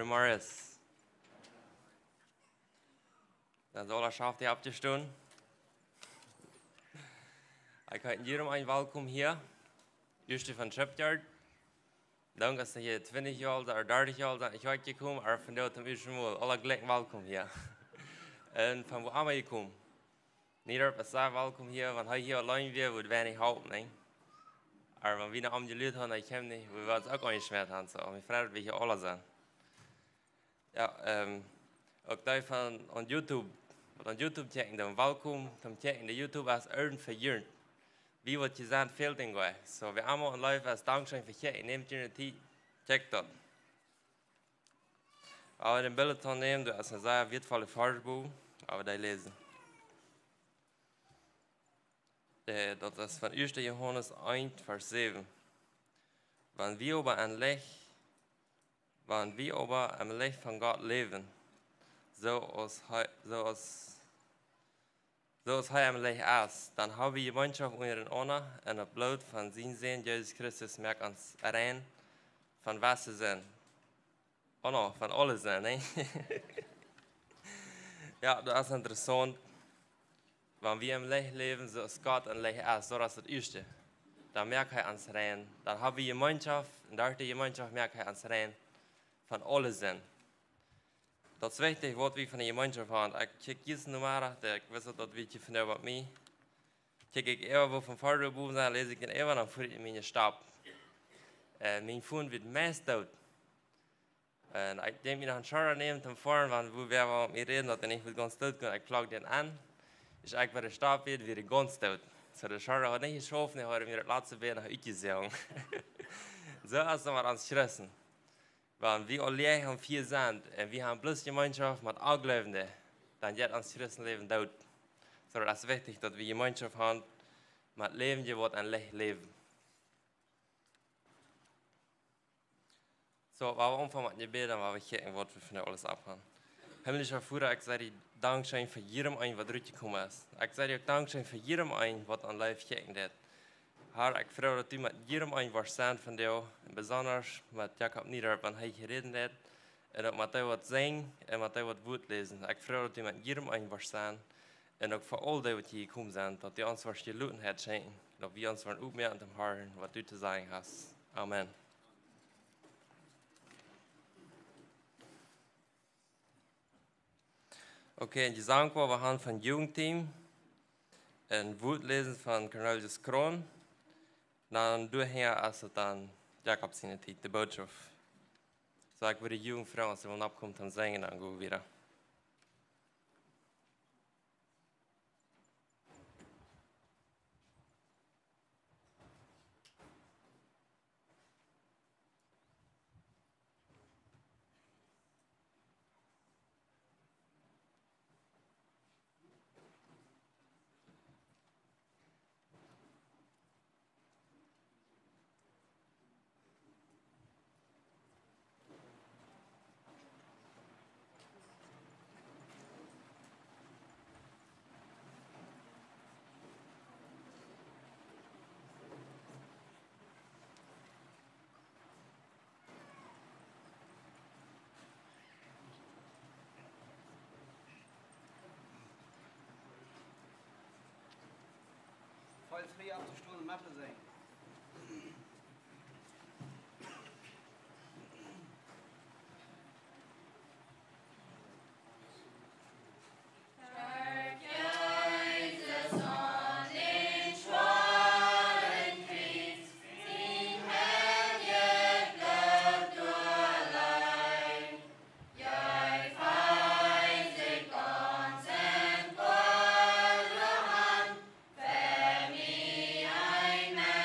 Morris. Dan zal schafft ihr abzustehen. Ich heiße jedem ein Willkommen hier. Erste von Shipyard. Danke, dass ihr 20 Jahre oder 30 Jahre ich heute gekommen, aber von dort zum ersten Mal. Alle gleich willkommen hier. Und von wo am ich gekommen? Neudorf ist sehr willkommen hier, wenn hier allein wäre, würde wenig halten. Ne? Aber wenn wir noch am Gelüht haben, ich kenne nicht, wir werden es auch eingeschmiert haben. So. Ich freue mich, hier alle sind. Ja, auch da von on YouTube. Op YouTube checken, dan welkom, dan checken de YouTube als Erden verjaren. Wie wat je zijn veel dingen. So, we allemaal in live als dankzij voor checken, neemt je de tijd, check dat. Aber den Bulletin nehmen, du hast ein sehr wertvolles Fahrbuch, aber die lesen. Das ist von 1. Johannes 1, Vers 7. Wenn wir aber im Licht von Gott leben, so als hij hem licht is, dan hebben we gemeenschap ondereinander en het bloed van zijn Zoon Jezus Christus maakt ons rein van wassen zijn. Oh no, van alle zijn, nee? Ja, dat is interessant. Wenn wir im Licht leben, so ist Gott ein Licht ist, so ist das Erste. Dann merkt er uns rein. Dann haben wir Gemeinschaft, und durch die Gemeinschaft merkt er uns rein von alle sind. Dat is wichtig, wat we van de gemeenschap hebben. Ik check deze nummer, ik wist dat weet je van jou wat mij. Check ik even wat van vader boven zijn, lees ik dan even, dan voer ik in mijn stap. Mijn phone wordt meest dood. En ik denk me nog een schouder nemen ten voren, want we werden met mij reden dat hij niet goed ganz dood kan. Ik plug den aan. Dus ik bij de stap weer ganz dood. So de schouder had niet geschoven, hij had mir het laatste been nog uitgezien. Zo is het maar aan het schrissen. Wenn wir alle haben 4 sind und wir haben bloß Gemeinschaft mit Angläubenden, dann geht uns Christenleben dort. So, das ist wichtig, dass wir Gemeinschaft haben mit Leben, die ein Licht leben. So, wir anfangen mit Gebet, dann wir checken, was wir von alles abhaben. Himmlischer Vater, ich sage dir Dankeschön für jedem einen, was durchgekommen ist. Ich sage dir Dankeschön für jedem einen, was an Live checken wird. Herr, ik vraag dat u met iedereen een verstaan van jou, en bijzonders met Jacob Neudorf, wanneer hij gereden heeft, en ook met hij wat zingen en met hij wat woord lezen. Ik vraag dat u met iedereen een verstaan, en ook voor al die wat hier gekomen zijn, dat u ons wat gelooten hebt schenken, dat we ons van opmerken te horen wat u te zeggen hebt. Amen. Oké, en je zang we gaan van het Jugendteam, en woord lezen van Cornelius Kroon. Dan doorheen als het dan Jacob zijn tijd, de boodschap. Zo ik würde jungen Frauen, als ze willen opkomen, dan zingen, dan gaan we weer. Voll Frie auf der Stuhl und Mappe sein. Amen.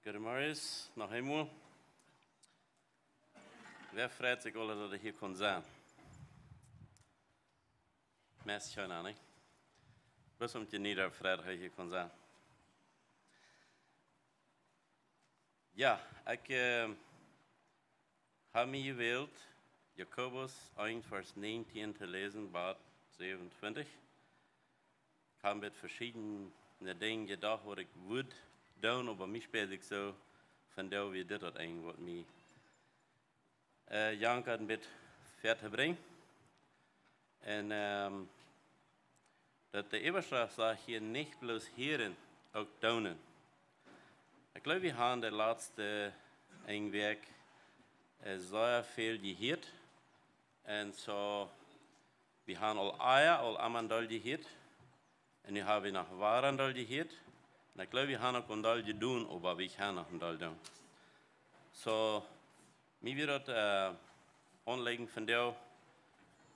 Goedemorgen, nog eenmaal. Wer freut sich alle, dass ich hier kann sein? Meist schon an, nicht? Was um die Neudorf freut, dass ich hier kann sein? Ja, ich habe mir gewählt, Jakobus 1, Vers 19 zu lesen, Bad 27. Ich habe mit verschiedenen Dingen gedacht, was ich würde tun, aber mich später so von der, wie das eigentlich, was mich Jank hat mit fertig bringen. Und dat de Überschrift sagt hier nicht bloß hören, auch tun. Ich glaube, wir haben der letzte Werk sehr viel gehört. Und so, wir haben all Eier, all Amandal gehört. Und wir haben noch Warandal gehört. Und ich glaube, wir haben auch ein Teil getan, aber wir haben noch ein Teil getan. So, mir wird das anlegen von dir,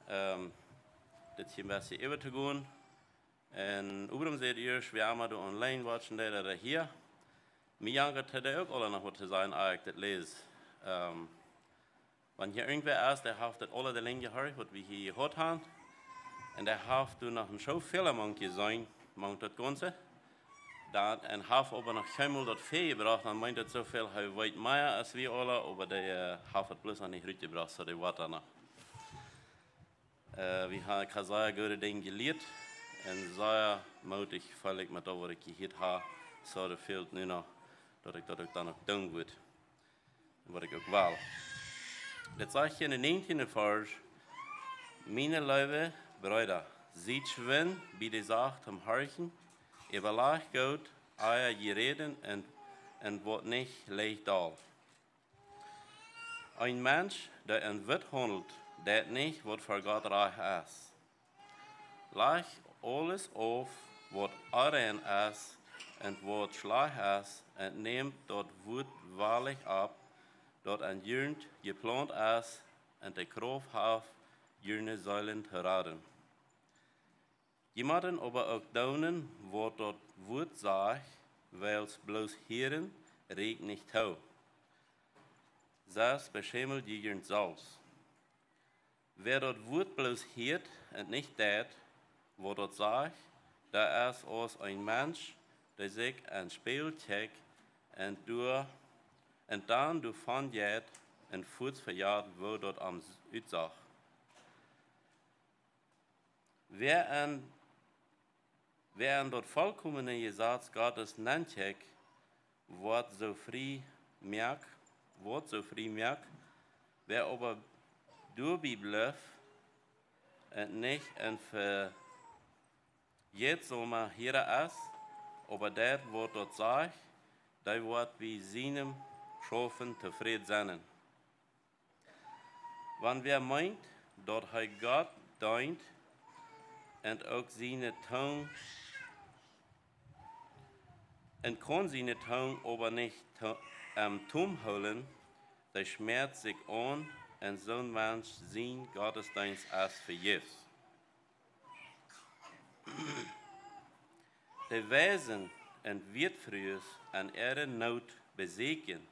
das hier ein bisschen über zu gehen. Und übrigens seht ihr, wir haben da online watchen, der hier. Mir jangt hat auch alle noch was zu sagen, als ich das lese. Wenn hier irgendwer ist, der hat das alle der Länge gehört, was wir hier gehört haben. Und der hat noch ein so viel Mann gesehen, das Ganze. Dann hat aber noch keinmal das Fee gebracht, dann meint das so viel, er weiß mehr als wir alle, aber der hat es bloß noch nicht richtig gebracht, so der war danach. Wir haben sehr gute Dinge gelernt und sehr mutig, völlig mit dem, was ich gehört habe, so der fehlt nur noch, dass ich dann noch tun würde, was ich auch will. Das sage ich hier in den 19. Vers, meine liebe Brüder, seht schön, wie die sagt am Horchen, überlegt Gott euer Gereden und wird nicht leicht da. Ein Mensch, der in Wit handelt, der nicht, was für Gott reich ist. Leg alles auf, was rein ist und was schlecht ist, und nehmt dort Wut wahrlich ab, dort ein Jürnd geplant ist und die Kraft hat, jene Säulen zu raten. Jemanden aber auch daunen, wo dort Wut sagt, weil es bloß hören, regt nicht tau. Das beschämelt jegend selbst. Wer dort Wut bloß hört und nicht tät, wo dort sagt, da ist aus ein Mensch, der sich ein Spiel checkt und dann du von jet und Fuß verjagt, wo dort am Utsach. Wer an dort vollkommene Gesetz Gottes nennt, wird so frei merkt, wer aber dabei bleibt und nicht und für jetzt so mal hier ist, aber der, wo dort sagt, der wird wie seinem Schaffen zufrieden sein. Wenn wer meint, dort er Gott dient, und auch seine Tongue, und kann seine Tongue aber nicht Tum holen, der schmerzt sich an, und so ein Mensch sein Gottesdienst als vergebens. Der Wesen und wird früher an ihre Not besiegen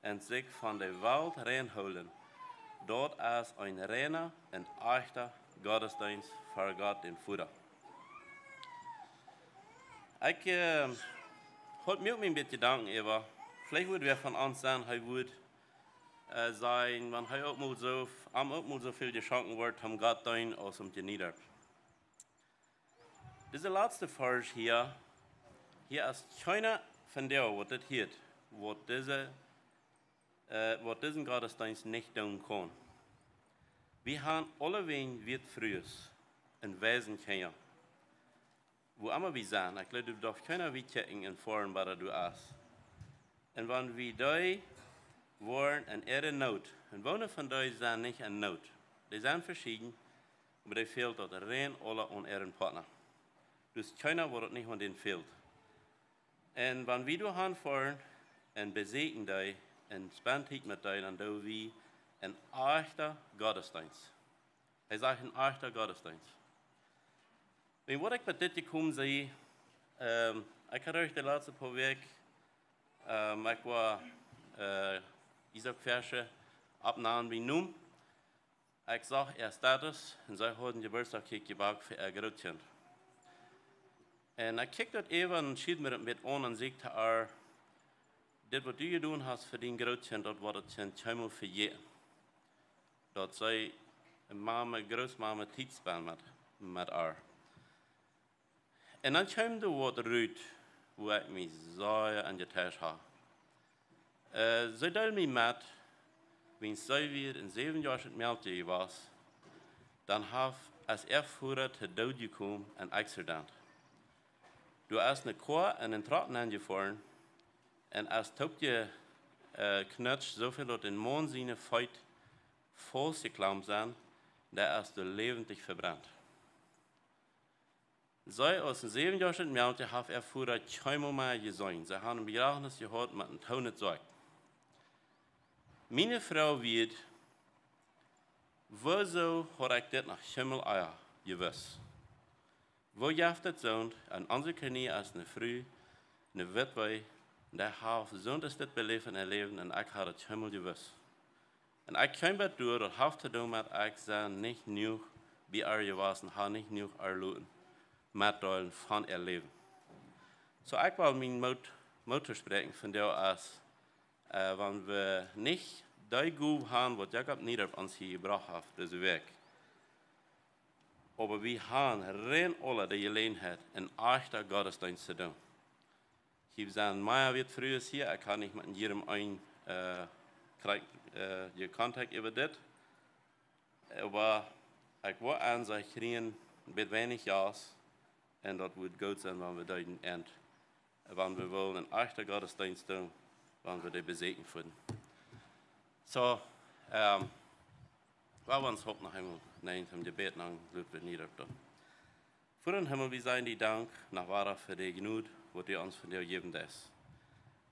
und sich von der Welt reinholen, dort als ein reiner und echter Gottesdienst für Gott den Vater. Ich habe mir auch ein bisschen Gedanken über, vielleicht würde wer von uns sagen, er würde sein, wenn er auch mal so viel geschenkt wird, haben Gott dein aus dem Neudorf. Dieser letzte Vers hier ist keiner von der, was das hier, was diesen Gottesdienst nicht tun kann. Wir haben alle wen wird früher ein Wesen kennen. Wo immer wir sind, ich glaube, du darfst keiner wie checken in Foren, was du hast. Und wenn wir da waren in ihrer Not, und wohnen von da sind nicht in Not. Die sind verschieden, aber die fehlt dort rein alle an ihren Partner. Dus keiner, wo das nicht an denen fehlt. Und wenn wir da hinfahren und besiegen die und spenden mit die, dann tun wir ein echter Gottesdienst. Er sagt ein echter Gottesdienst. Wenn ich mit dit gekommen sei, ich hatte euch die letzte paar Wochen Ik was Isaac-Versje opnamen wie noem. Ik zag status en zij hadden Geburtstag gebakt voor grootkind. En ik keek dat even en schiet me met aan en zei dit wat je doen hast voor die grootkind, dat wordt het kind helemaal vergeten. Dat zij mama, grootmama tijdspel met haar. En dan kwam er wat uit, hoe ik me zeer aan je thuis had. Zij deelde me met, wenn zij weer in 7 jaar het meldje was, dan had als erfvoerder te dood gekomen en accident. Du hast een koor en een traten aangevallen en als topje knutsch zoveel dat in mondzine feit vastgeklampt zijn, dat als de levendig verbrannt. Zij als een 7 jaar het meldje had erfvoerder keinmal meer gezien. Zij hadden een begrafenis gehad met een tonen zorg. Meine Frau weet, wieso had ik dit nach Himmel eier gewusst? Wo jaft het zo'n aan onze knie als een Frie, een witwe, die heeft zo'n is dit beleven en leven en ik had het Himmel gewusst. En ik kwam bij door dat heeft te doen met ik zei niet genoeg bij haar gewas en had niet genoeg erlooten met delen van haar leven. Zo ik wil mijn motor spreken van jou als wanneer we niet die goed hebben wat Jacob Neudorf ons hier gebracht heeft deze week. Maar we hebben rein alle die gelegenheid een echte godsdienst te doen. Ik zijn mij weer vroeger hier, ik kan niet met jedem een je contact over dit. Maar ik wil aan zich kriegen met weinig ja's en dat wordt goed zijn wanneer we dat eind. Wanneer we willen een echte godsdienst doen, wanneer we die bezeten voelen. Zo, we ons hoop nog eenmaal neemt hem gebed naar Ludwig Neudorf. Voor den Himmel, we zijn die dank nach waar voor die genoeg wat u ons van jou gegeven is.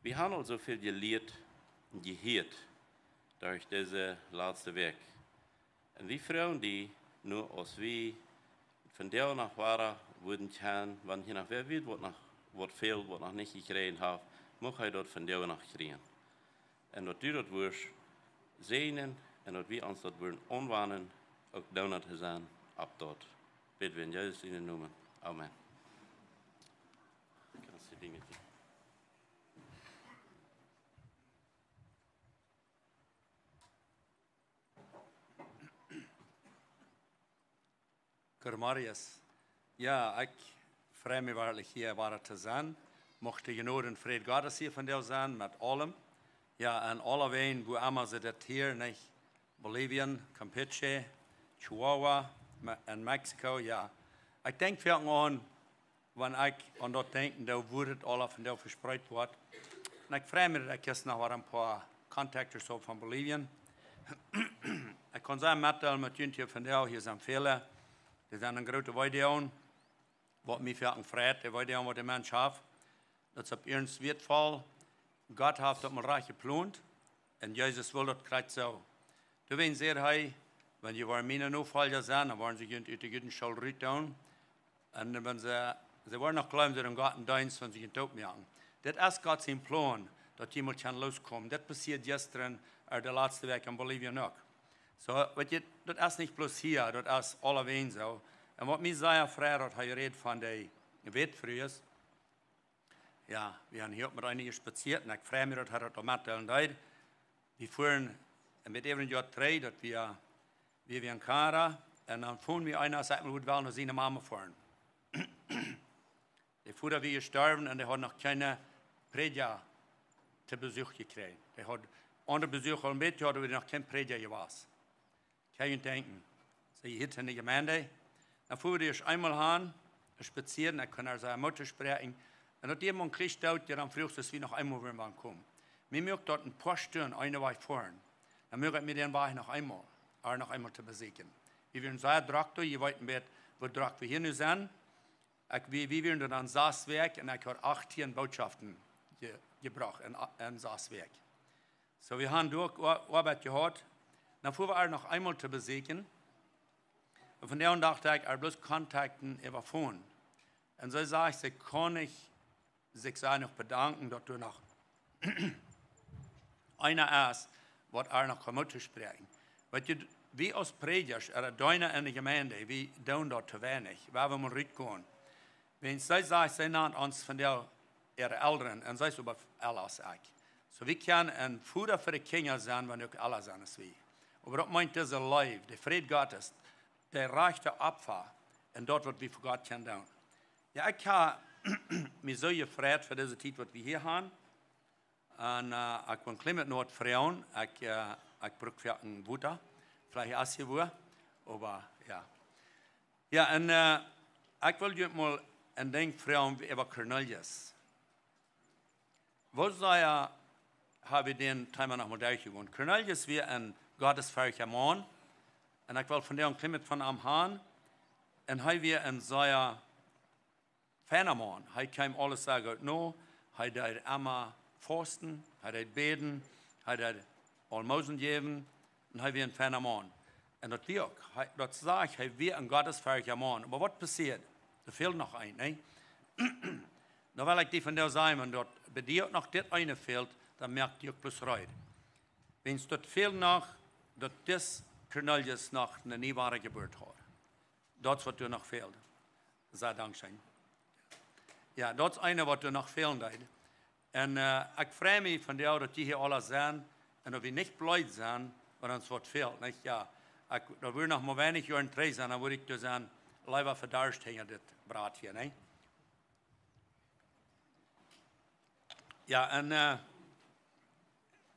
We hebben al zoveel geleerd en gehoord durch deze laatste week. En we vrouwen die, nu als we van jou nach waar worden gaan, wanneer je nog weer weet wat veel, wat nog niet gekregen heeft, mag hij dat van jou nog krijgen. En dat u dat woord zegenen en dat we ons dat woord onwanen, ook doen te zijn op tot. Bid we in Jezus in noemen. Amen. Ik kan die dingen doen. Marius. Ja, ik vrij me waarlijk hier waar te zijn. Mocht de genade en vrede Gottes hier van jou zijn, met allem. Ja, en alle ween, wo immer ze dat hier, niet? Bolivien, Campeche, Chihuahua en Mexico, ja. Ik denk veel aan, wanneer ik aan dat denk, dat wordt het alle van jou verspreid wordt. En ik vrij me dat ik eens nog wat een paar contacten zo van Bolivien. Ik kan zeggen, met jullie van jou, hier zijn vele. Er zijn een grote weidaan, wat mij veel vrijheid, de weidaan wat de mens heeft. Dat is op ernst weerval. God heeft dat maar recht geplant. En Jezus wil dat krijgt zo. Toen wen zeer hij, wenn je waar mijn opvolger zijn, dan waren ze uit de goede school eruit doen. En wenn ze waren nog klein, ze gaan in dienst, wenn ze geen dood maken. Dit is God zijn plan, dat iemand kan loskomen. Dat passiert gisteren, de laatste week in Bolivien ook. So, weet je, dat is niet plus hier, dat is alle ween zo. En wat mij zei vrij, dat hij redt van de wetvrues. Ja, we hebben hier ook met einigen spaziert en ik vrij me dat hij dat met en deed. We fuhren met even jaar 3, dat we in Kara, en dan vonden we einer, zei we wel naar zijn mama fahren. Die voerder weer gestorven en die had nog keine Predja te bezoek gekregen. Die had onder bezoek al een beetje, hadden we nog geen Predja gewas. Kan je denken, ze hier in de gemeente. Dan voeren we eerst einmal aan, spazieren, ik kan er zijn moeder spreken. En dat iemand kriegt uit, die dan vroeg, dass wir noch einmal wieder kommen. Wir möchten dort ein paar Stunden eine Weile fahren. Dann möchten wir den Weg noch einmal zu besiegen. Wir werden sehr Traktor, je weet met wat Traktor wir hier nu zijn. Wir werden dann Saaswerk und ich habe 18 Botschaften gebracht in Saaswerk. So, wir haben durch Arbeit gehabt. Dann fuhren wir noch einmal zu besiegen. Und von der dachte ich, bloß Kontakten über Und so sage ich, kann ich sich noch bedanken, dass du noch einer ist, was noch kommt zu sprechen. Weil wir als Predigers, deine in der Gemeinde, wir tun dort zu wenig, weil wir mal rübergehen. Wenn sie sagen, sie nennen uns von ihre Eltern, und sie ist über alles auch. So wir können ein Futter für die Kinder sein, wenn auch alle sind es wie. Aber das meint dieser Leib, der Fried Gottes, der reichte Opfer, und dort wird wir für Gott können tun. Ja, ich habe mich so gefreut für diese Zeit, was wir hier haben. Und ich bin klein mit Nord Frauen, ich brauche für ein Butter, vielleicht auch hier wo, aber ja. Ja, und ich will dir mal ein Ding fragen über Cornelius. Wo habe ich den Thema noch mal durchgegangen? Cornelius war ein gottesfürchtiger Mann, und ich will von der klein mit von am Hahn, und er war ein sehr feiner Mann. Er kam alles sagen, no, er hat immer fasten, er hat beten, er hat Almosen geben, und er war ein feiner Mann. Und das wirkt. Das sagt, er war ein gottesfürchtiger Mann. Aber was passiert? Da fehlt noch ein, ne? Da will ich die von der sagen, wenn dort bei dir noch das eine fehlt, dann merkt ihr bloß reut. Wenn es dort fehlt noch, dass das Cornelius noch eine nie wahre Geburt hat. Das, was dir noch fehlt. Sei Dankeschön. Ja, das ist eine, was dir noch fehlen wird. Und ich freue mich von dir, dass die hier alle sind, und dass wir nicht blöd sind, wenn uns was fehlt. Nicht? Ja, da würde noch mal wenig Jahren drin sein, dann würde ich dir sagen, lieber verdarscht hängen das Brat hier. Nicht? Ja,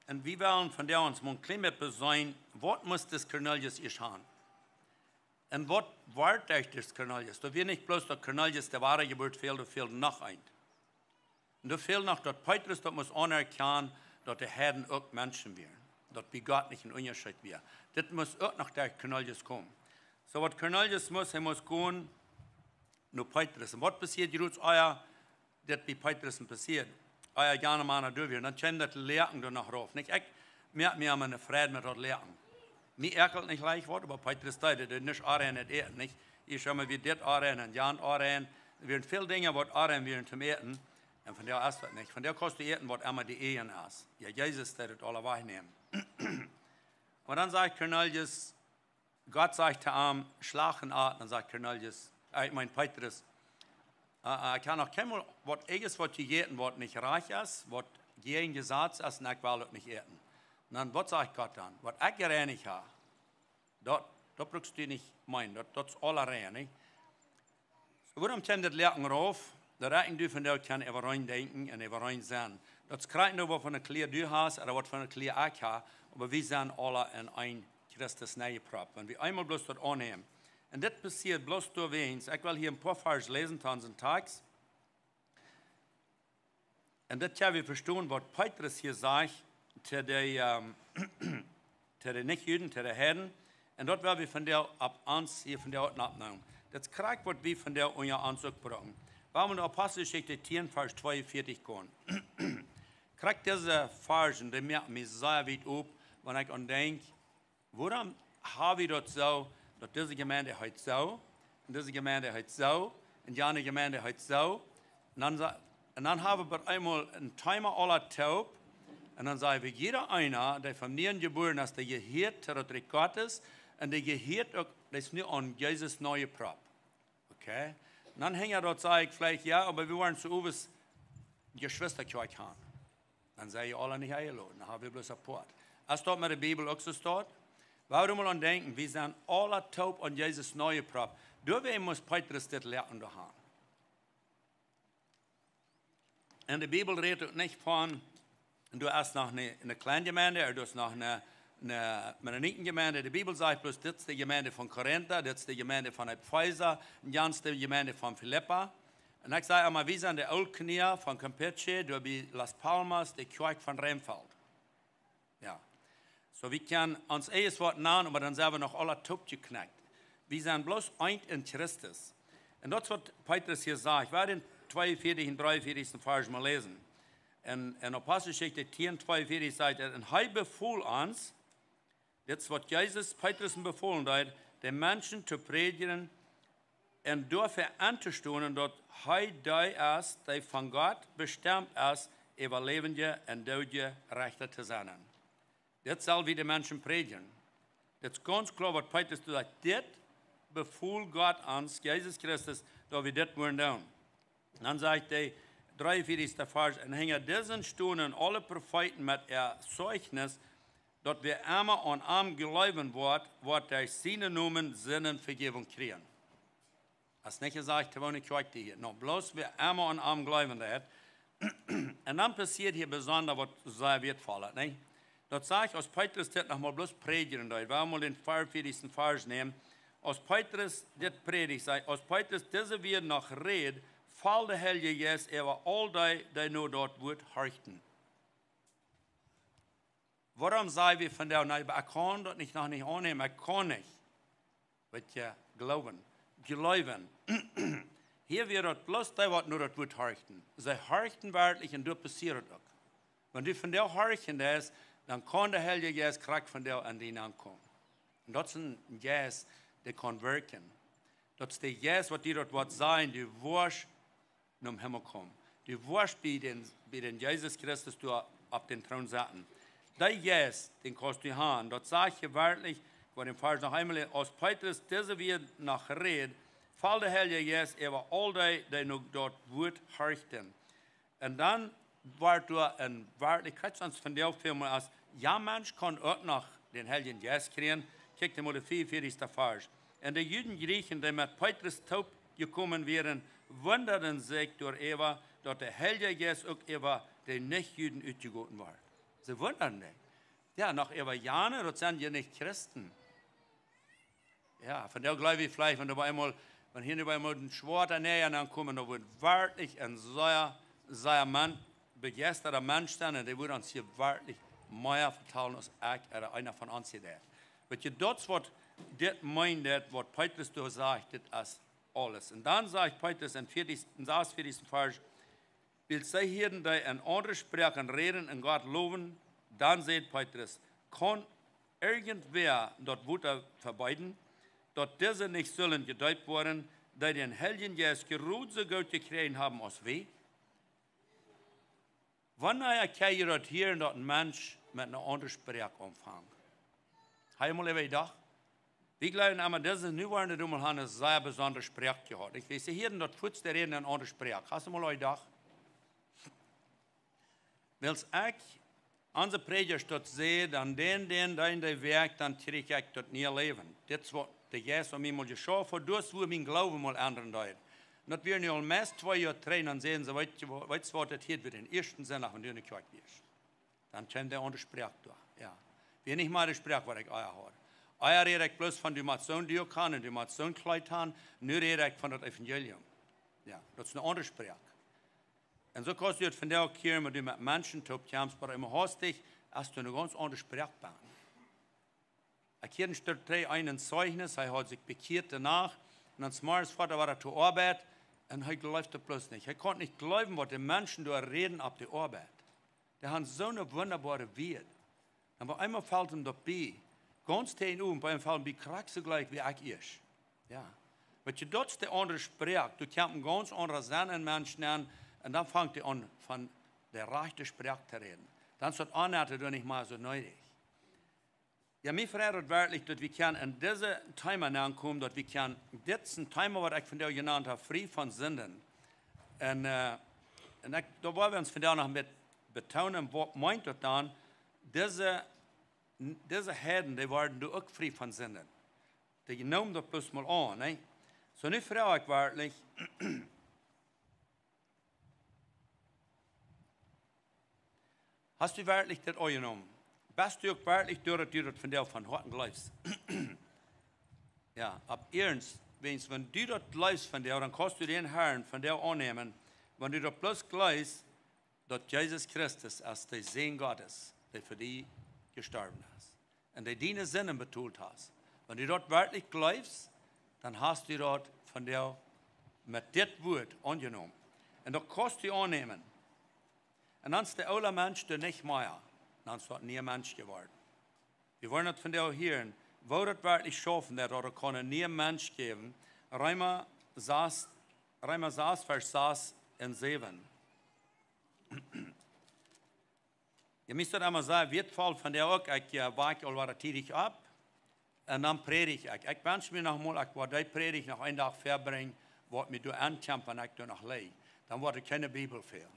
und wir wollen von der uns mal ein klein bisschen sein, was muss das Cornelius haben? Und was war das Cornelius? Da wird nicht bloß der Cornelius, der wahre Geburt fehlt, da fehlt noch ein. Und da fehlt noch, dass Petrus das muss anerkennen, dass die Herden auch Menschen wären. Dass bei Gott nicht ein Unterschied wäre. Das muss auch noch der Cornelius kommen. So, was Cornelius muss, er muss gehen, nur Petrus. Und was passiert, Jerusalem, das bei Petrus passiert? Euer gerne mal durch, dann können das Lehren da noch rauf. Nicht? Ich merke mir eine Freude mit das Lehren. Mir ärgert nicht gleich was, aber Petrus sagt, das nicht Aren eten. Nicht? Ich schaue mal, wie das Aren und Jan Aren. Es werden viele Dinge, was Aren werden zum Eten. Und von der ist das nicht. Von der kostet Eten, was immer die Ehen ist. Ja, Jesus, der das alle wahrnehmen. Und dann sagt Cornelius, Gott sagt zu ihm, schlagen an. Dann sagt Cornelius, ich meine Petrus, ich kann auch kein Mal, was ist, was die eten, was nicht reich ist, was gegen Gesetz ist, und ich will das nicht eten. Und dann, was sagt Gott dann? Was ich gereinigt habe, das brauchst du nicht meinen, das ist alle rein. So, warum können das Lehren rauf? Da reichen du von der kann über rein denken und über rein sein. Das kriegt nur, was von der Kleider du hast, oder was von der Kleider ich habe, aber wir sind alle in ein Christus neue Prop. Wenn wir einmal bloß das annehmen. Und das passiert bloß durch eins. Ich will hier ein paar Vers lesen, tanzen Tags. Und das können wir verstehen, was Petrus hier sagt, zu den Nichtjuden, zu den Herden. Und dort werden wir von der ab uns hier von der Orten abnehmen. Das kriegt, was wir von der unser Anzug brauchen. Warum in der Apostelgeschichte 10, Vers 42 gehen? Kriegt diese Vers, und der merkt mich sehr weit ab, wenn ich an denke, warum habe ich das so, dass diese Gemeinde heute so, und diese Gemeinde heute so, und die andere Gemeinde heute so. Und dann haben wir einmal ein Timer aller taub, und dann sagen wir, jeder einer, der von mir geboren ist, der gehört zu der Gottes, und der gehört auch, das ist nur an Jesus neue Prop. Okay? Und dann hängt er dort, sage ich vielleicht, ja, aber wir wollen zu Uwes Geschwisterkirche haben. Dann sage ich alle nicht eingeladen, dann haben wir bloß Support. Als dort mit der Bibel auch so steht, warum mal an denken, wir sind alle taub an Jesus neue Prop. Deswegen muss Petrus das lernen haben. In der Bibel redet nicht von, du hast noch eine kleine Gemeinde, oder du hast noch eine Mennonitengemeinde. Die Bibel sagt bloß, das ist die Gemeinde von Korinth, das ist die Gemeinde von Epheser, und das ist die Gemeinde von Philippa. Und ich sage einmal, wir sind der Oldknie von Campeche, durch Las Palmas, die Kirche von Remfeld. Ja. So, wir können uns eines Wort nennen, aber dann sind wir noch alle top geknackt. Wir sind bloß ein in Christus. Und das, was Petrus hier sagt, ich werde den 42. und 43. Vers mal lesen. In Apostelgeschichte 10, 42 sagt er, und er befohlen uns, das, was Jesus Petrus befohlen hat, den Menschen zu predigen und dafür anzustehen, dass er der ist, der von Gott bestimmt ist, über levende und dode Rechte zu sein. Das soll wie die Menschen predigen. Das ist ganz klar, was Petrus sagt. Das befuhl Gott uns, Jesus Christus, dass wir das wollen tun. Dann sagt er, 43. Vers, und hängen diesen Stunden alle Propheten mit Zeugnis, dass wir immer und am glauben wird durch seine Namen Sinnen Vergebung kriegen. Das ist nicht gesagt, wo ich heute hier. Noch bloß wir immer und am glauben das. Und dann passiert hier besonders, was sehr wertvoll ist. Nicht? Dort sage ich, aus Petrus das noch mal bloß predigen. Ich will mal den 44. Vers nehmen. Aus Petrus das predigt, sagt, aus Petrus diese wird noch red, fall der Heilige Geist über all die nur dort wird horchten. Warum sagen wir von der, nein, ich kann das noch nicht annehmen, ich kann nicht. Wird ja glauben. Hier wird das bloß die, was nur das wird horchten. Sie horchten wirklich und das passiert auch. Wenn du von der horchen ist, dann kann der Heilige Geist krack von der an den ankommen. Und das ist ein Geist, der kann wirken. Das ist der Geist, was die dort wird sein, die wirst zum Himmel kommen. Die wirst bei den Jesus Christus du auf den Thron sitzen. Der Geist, den kannst du haben. Dort sage ich wirklich, vor dem Vers noch einmal, aus Petrus, diese wird nach Red, fall der Heilige Geist über all die noch dort wird horchten. Und dann war du ein wirklich, kannst von der Firma als, ja, Mensch kann auch noch den Heiligen Geist kriegen. Kiek mal der 44. Vers. Und die Juden Griechen, die mit Petrus taub gekommen wären, wunderten sich durch Eva, dass der Heilige Geist auch über die Nicht-Juden ausgegoten war. Sie wundern sich. Ja, nach Evangelianer, das sind ja nicht Christen. Ja, von der glaube ich vielleicht, wenn hier über einmal ein Schwarzer näher ankommen, da wird wirklich ein sehr Mann, begeisterter Mensch sein, und der wird uns hier wirklich mehr vertrauen als ich oder einer von uns hier. Weil das, was das meint, was Petrus da sagt, das ist alles. Und dann sagt Petrus in 40. Vers, will sie hier in andere Sprachen reden und Gott loben, dann sagt Petrus, kann irgendwer dort Wutter verbeiden, dort diese nicht sollen gedeutet worden, die den Heiligen Geist geruht so gut gekriegt haben als wir? Wann kann je dort hier und dort ein Mensch mit einer anderen Sprache anfangen? Habe ich mal gedacht? Wir glauben aber, diese Neuwärende Dummel haben eine sehr besondere Sprache gehabt. Ich weiß, hier und dort futz der reden eine andere Sprache. Hast du mal gedacht? Weil ich unsere Prediger dort sehe, dann den Werk, dann kriege ich dort nie leben. Das ist was der Geist an mir mal geschaffen hat, das wo mein Glauben mal anderen deut. Und das wir nicht al meist 2 Jahre trainen, dann sehen sie, weißt du, was das hier wird, den ersten Sinn, wenn du in der Kirche bist. Dann kommt der andere Sprache durch. Ja. Wie nicht mal die Sprache, was ich euer habe. Euer rede ich bloß von dem Mation, die ihr kann, und dem Mation Kleid haben, nur rede ich von dem Evangelium. Ja, das ist eine andere Sprache. Und so kannst du von der Kirche, wenn du mit Menschen kommst, aber immer hastig, hast du eine ganz andere Sprachbahn. Ich hier stellt ein Zeugnis, er hat sich bekehrt danach, und dann morgens Vater war er zur Arbeit, und er läuft bloß nicht. Er konnte nicht glauben, was die Menschen da reden auf der Arbeit. Die haben so eine wunderbare Welt. Aber einmal fällt ihm dabei, ganz den bei ihm fallen wie krass gleich wie ich ist. Ja. Aber das ist die andere Sprache. Du kannst einen ganz anderen Sinn Menschen an, und dann fängt er an, von der rechten Sprache zu reden. Dann ist das andere du nicht mal so nötig. Ja, mir freut wirklich, dass wir in diese Timer ankommen, dass wir das ist ein Timer, was ich von der genannt habe, Frie von Sinden. Und da wollen wir uns von der noch mit betonen, was meint das dann, diese Herden, die waren auch frei von Sinden. Die nehmen das bloß mal an. Ne? So nu frage ich wirklich, hast du wirklich das angenommen? Bist du auch wirklich durch das von der von Horten glaubst? Ja, ab ernst, wenn du das glaubst von der, dann kannst du den Herrn von der annehmen. Wenn du das bloß glaubst, dass Jesus Christus als der Sohn Gottes, der für dich gestorben ist, und der deine Sinne betont hast. Wenn du dort wirklich glaubst, dann hast du dort von der mit dem Wort angenommen. Und das kannst du annehmen. Und dann ist der alle Mensch der nicht mehr. Dann ist das nie ein Mensch geworden. Wir wollen das von der hören, wo das wirklich schaffen, dass das kann nie ein Mensch geben. Römer saß, Vers saß in 7. Je müsst immer sagen, wird voll von der ook, ik wake al wat tidig ab. En dan predik ik. Ik wens me nog mal, ik wat die predik nog een dag verbrengen, wat me door aankampen en ik door nog leid. Dan wordt er geen Bibel veel.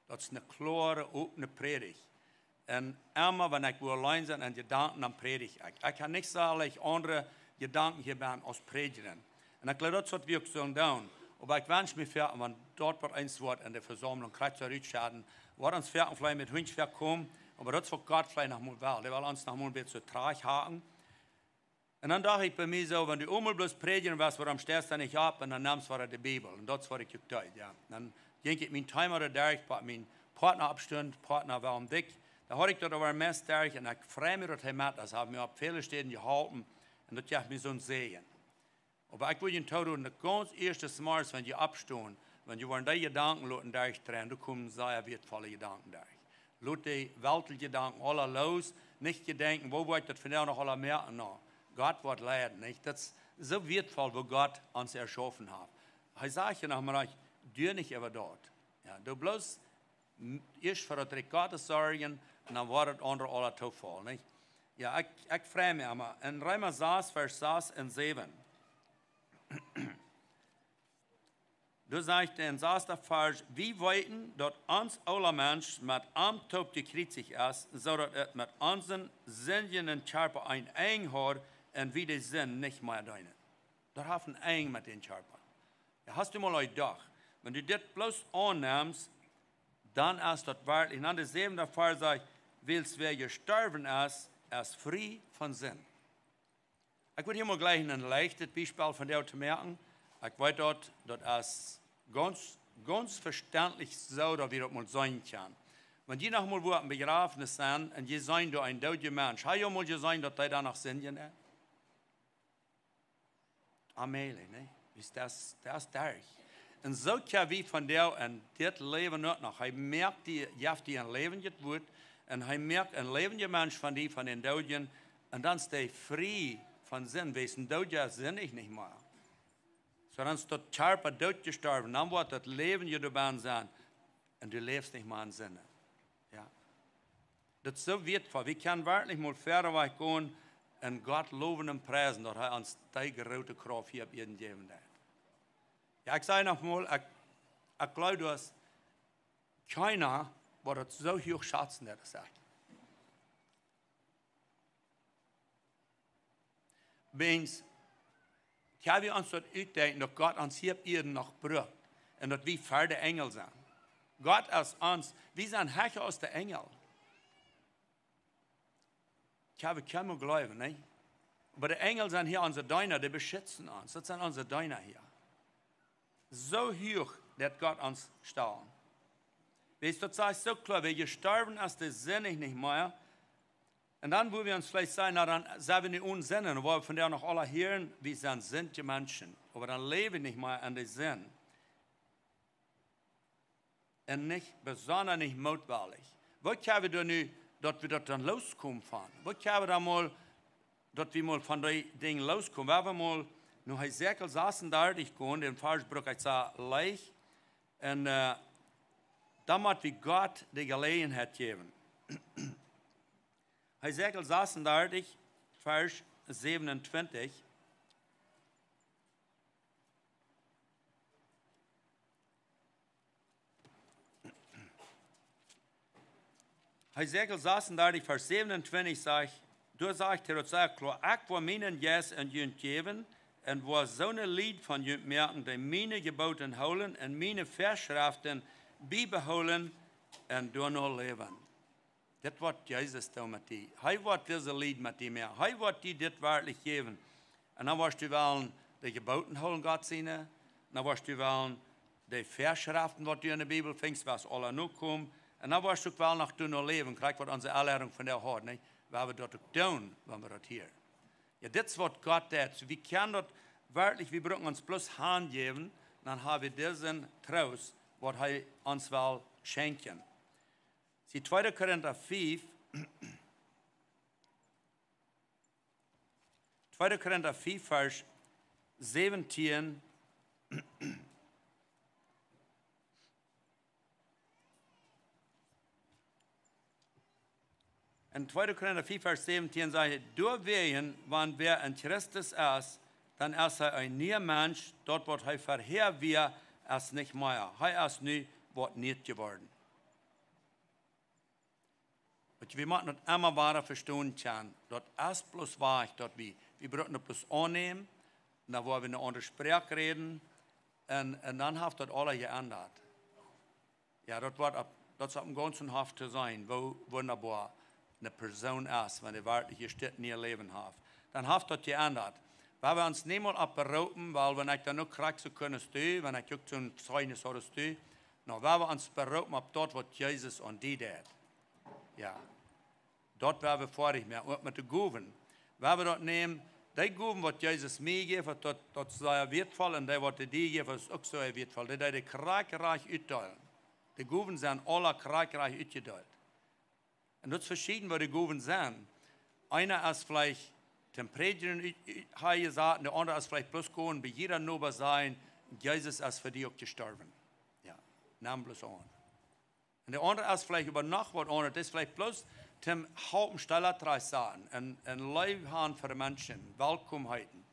Dat is een klare, opene predik. En immer, wenn ich allein bin en gedanken, dan predik ik. Ik kan niet zalig andere gedanken hebben als predigen. En ik geloof dat wat we ook zullen doen. Aber ich wünsche mir, wenn dort wird eins Wort in der Versammlung, kreuz der Rückschaden, wird uns vielleicht mit Hünsch kommen, aber das wird Gott vielleicht noch mal will. Der will uns noch mal ein bisschen trag haken. Und dann dachte ich bei mir so, wenn du einmal bloß predigen was, warum stehst du nicht ab, und dann nimmst du die Bibel. Und das war ich getan, ja. Dann ging ich mein Timer durch, mein Partner abstund, Partner war um dick. Da hatte ich dort aber Mess durch, und ich freue mich, dass er mit, das haben wir auf viele Städten gehalten, und das gibt mir so ein Segen. Aber ich will Ihnen sagen, das ganz erste Mal, wenn Sie abstehen, wenn Sie wollen die Gedanken durchdrehen, dann kommen sehr wertvolle Gedanken durch. Lass die Weltgedanken alle los, nicht gedenken, wo wird das von der noch alle merken noch. Gott wird leiden, nicht? Das ist so wertvoll, wo Gott uns erschaffen hat. Er sagt ja noch mal, du nicht über dort. Ja, du bloß erst für das Recht Gottes sorgen, und dann wird das andere alle Zufall, nicht? Ja, ich freue mich immer. In Römer 6, Vers 6 und 7. Du sagst in der Vers, wie wollten, dass uns alle Menschen mit Amtop gekriegt ist, so dass es mit unseren Sinnen und Körper ein Eng hat und wie die Sinn nicht mehr deine. Da haben ein Eng mit den Körper. Ja, hast du mal ein Dach. Wenn du das bloß annimmst, dann ist das wirklich. In der 7. Vers sagt, willst wer gestorben ist frei von Sinn. Ich würde hier mal gleich ein leichtes Beispiel von dir zu merken. Ich weiß dort, das ist ganz verständlich so, dass wir das mal sein können. Wenn die noch mal wo ein Begräbnis sind und die sind da ein toter Mensch, haben die mal gesagt, dass die da noch sind? Allmählich, ne? Das ist durch. Und so kann wir von der und das Leben nicht noch. Er merkt, die ein Leben wird, und er merkt ein lebender Mensch von den Toten, und dann ist er frei von Sinn, wissen, dort ja Sinn ich nicht mehr. Sondern es ist dort Körper dort gestorben, dann wird das Leben hier dabei sein, und du lebst nicht mehr in Sinne. Ja. Das ist so wertvoll. Wir können wirklich mal fairer gehen und Gott loben und preisen, dass er uns die große Kraft hier auf jeden geben hat. Ja, ich sage noch mal, ich glaube, dass keiner, der das so hoch schätzen, der das sagt. Means, kann wir uns dort uitdenken, dass Gott uns hier auf Erden noch braucht und dass wir für die Engel sind. Gott ist uns, wir sind Herrscher aus der Engel. Wir können glauben, nicht? Aber die Engel sind hier unsere Diener, die beschützen uns. Das sind unsere Diener hier. So hoch, dass Gott uns staunt. Weißt du, das ist so klar, wir gestorben ist, das Sinn ich nicht mehr. Und dann, wo wir uns vielleicht sagen, na, dann sind wir nicht unsinnen, wo wir von der noch alle hören, wir sind die Menschen. Aber dann leben wir nicht mehr an den Sinn. Und nicht, besonders nicht mutwillig. Wo können wir denn nicht, dass wir dort dann loskommen von? Wo können wir da mal, dass wir mal von den Dingen loskommen? Weil wir mal, noch ein Säckel saßen da, ich gehen, den Fahrspruch, ich sage, leicht. Und damit wie Gott die Gelegenheit geben. Hesekiel 36, Vers 27. Hesekiel 36, Vers 27 sagt, du sagst dir, ich war meinen Jes und jünt geben, und war so ein Lied von jünt merken, die meine Geboten holen und meine Verschriften beibeholen und durch noch leben. Das wird Jesus da mit dir. Er wird dieses Lied mit dir mehr. Er wird dir das wirklich geben. Und dann wirst du wollen, die Geboten holen Gott sehen. Dann wirst du wollen, die Verschriften, die du in der Bibel findest, was alle noch kommen. Und dann wirst du wollen, nach du noch leben. Kriegst du unsere Erlehrung von der Hort, nicht? Weil wir dort auch tun, wenn wir das hier. Ja, das wird Gott das. Wir können dort wirklich, wir brauchen uns bloß Hand geben, dann haben wir diesen Trost, was er uns will schenken. Sie 2. Korinther 5, 2. Korinther 5, Vers 17. In 2. Korinther 4, Vers 17 sagt, durch wen, wenn wer in Christus ist, dann ist er ein neuer Mensch, dort wird er vorher wir es nicht mehr. Er ist nie, wird nicht geworden. Und wir müssen nicht immer weiter verstehen können, dort ist bloß wahr, dort wir brauchen bloß annehmen, dann wollen wir eine andere Sprache reden, und dann hat das alles geändert. Ja, dort wird auf dem ganzen Hof zu sein, wo wunderbar eine Person ist, wenn die wirkliche Städte in ihr Leben hat. Dann hat das geändert. Weil wir uns niemals abberufen, weil wenn ich dann noch kriege, so können es tun, wenn ich auch so ein Zeugnis habe, tun, dann werden wir uns berufen auf dort, was Jesus und die tut. Ja. Dort werden wir vorig mehr. Und mit den Guven, wenn wir dort nehmen, die Guven, was Jesus mir gibt, dort sei wertvoll, und die, was die gibt, ist auch so wertvoll. Die kriegreich aufteilen. Die Guven sind alle kriegreich ausgeteilt. Und das ist verschieden, wo die Guven sind. Einer ist vielleicht dem Predigen gesagt, der andere ist vielleicht bloß gehen, bei jeder Nober sein, Jesus ist für die auch gestorben. Ja, nahm bloß an. Und der andere ist vielleicht über Nacht, was andere, das ist vielleicht bloß dem Hauptstellertreis sagen, ein Leib haben für Menschen, Willkommenheiten.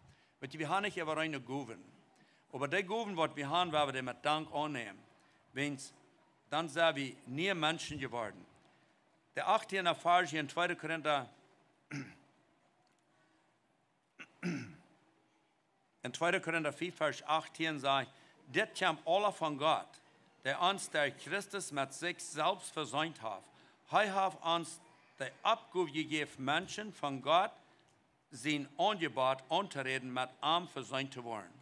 Wir haben nicht aber eine Guven. Aber die Guven, was wir haben, werden wir mit Dank annehmen. Dann sind wir nie Menschen geworden. Der 18. Vers in 2. Korinther, in 2. Korinther 4, Vers 18 sagt, das kommt alle von Gott, der uns der Christus mit sich selbst versöhnt hat. Er hat uns die Abgabe gegeben, Menschen von Gott sein Angebot anzureden, mit ihm versöhnt zu werden.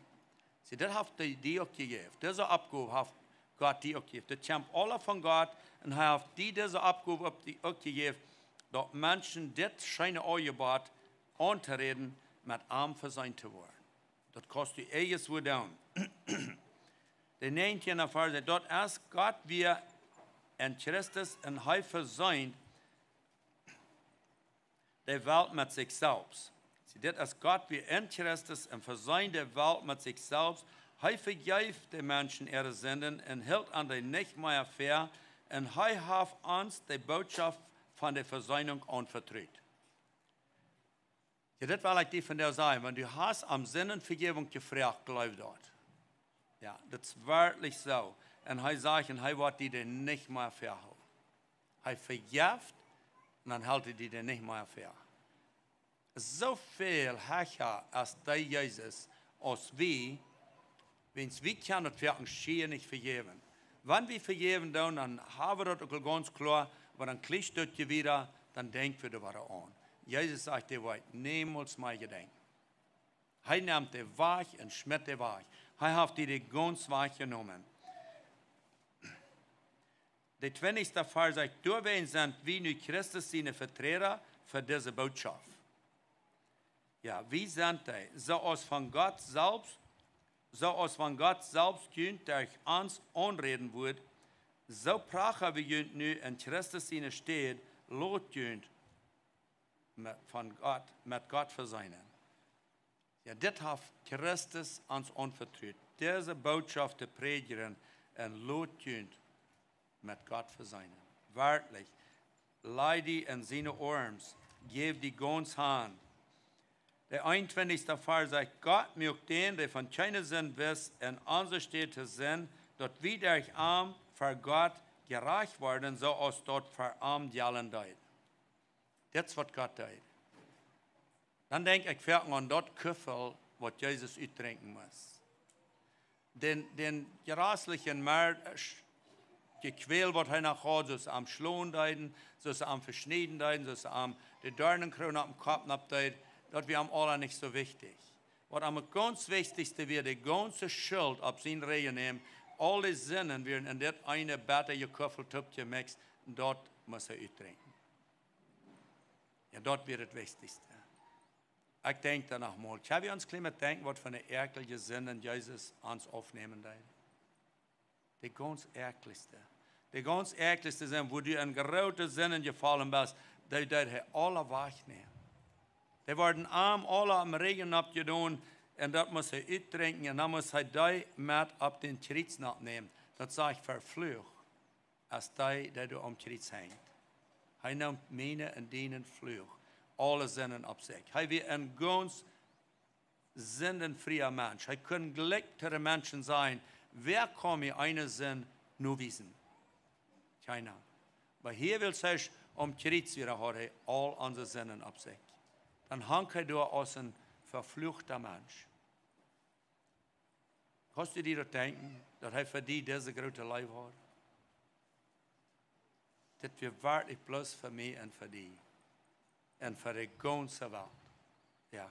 Sie, das hat die auch gegeben. Diese Abgabe hat Gott die auch gegeben. Das kommt alle von Gott und er hat diese Abgabe auch gegeben, dass Menschen das scheine Angebot anzureden, mit ihm versöhnt zu werden. Das kostet alles wieder. Der 19. Vers sagt, dort ist Gott wir in Christus und er versöhnt die Welt mit sich selbst. Sie, das ist Gott wie in Christus und versöhnt die Welt mit sich selbst. Er vergibt die Menschen ihre Sünden und hält an die nicht mehr fair und er hat uns die Botschaft von der Versöhnung anvertraut. Ja, das will ich dir von der sagen. Wenn du hast am Sinnenvergebung gefragt, glaub dort. Ja, das ist wirklich so. Und er sagt, er wird dir nicht mehr verhalten. Er vergibt und dann hält er dir nicht mehr fair. So viel Herrscher als der Jesus, als wir, wenn wir können das wirklich nicht vergeben. Wenn wir vergeben, dann haben wir das auch ganz klar, aber dann klickt das wieder, dann denken wir darüber an. Jesus sagt, der wird niemals mehr gedenken. Er nimmt die Wahrheit und schmiert die Wahrheit. Er hat die ganz Wahrheit genommen. Der 20. Vers sagt, durch wen sind wir nun Christus seine Vertreter für diese Botschaft? Ja, wie sind die? So aus von Gott selbst könnt, der uns anreden wird, so prachen wir nun in Christus seine steht, lot könnt, mit Gott versöhnen. Ja, das hat Christus uns anvertraut. Diese Botschaft zu predigen und lot könnt mit Gott versöhnen. Wörtlich, Leute in seine Arms, gib die ganz Hand. Der 21. Vers sagt, Gott mögt den, der von keinem Sinn wisst, in unser steht zu sehen, dort wieder ich arm für Gott gerecht worden, so aus dort verarmt allen deut. Das ist, was Gott tut. Dann denke ich an das Küffel, was Jesus trinken muss. Den gerasslichen Markt, gequält wird er nach Hause, so ist am Schlohn deuten, so ist am Verschneiden deuten, so ist am die Dornenkrone auf dem Kopf abdeuten. Das wir haben alle nicht so wichtig. Was am ganz wichtigste wird, die ganze Schuld auf sein Reihe nehmen, alle Sinnen werden in das eine Bette gekuffelt, gemixt, und dort muss er trinken. Ja, dort wird das Wichtigste. Ich denke danach mal, kann wir uns gleich denken, was für eine ärgerliche Sinnen Jesus uns aufnehmen wird? Die ganz ärgerlichste. Die ganz ärgerlichste sind, wo du in gerote Sinnen gefallen bist, die er alle wegnehmen. Die werden arm, alle am Regen abgetan, und das muss er trinken, und dann muss er die mit ab den Kreuz nehmen. Das sage ich verflucht, als die du am Kreuz hängt. Hij neemt meine en denen vlug. Alle zinnen op zich. Hij weer een ganz zindenvrije mens. Hij kan gelijkere mensen zijn. Wer kan mir eine Sinn nur wissen? Keiner. Aber hier will sich Krieg wieder hat er all unsere Sinnen auf sich. Dann hangt er da als ein verfluchter Mensch. Kannst du dir das denken, dass er für die diese große Leib hat? Das wird wirklich bloß für mich und für die. Und für die ganze Welt. Ja.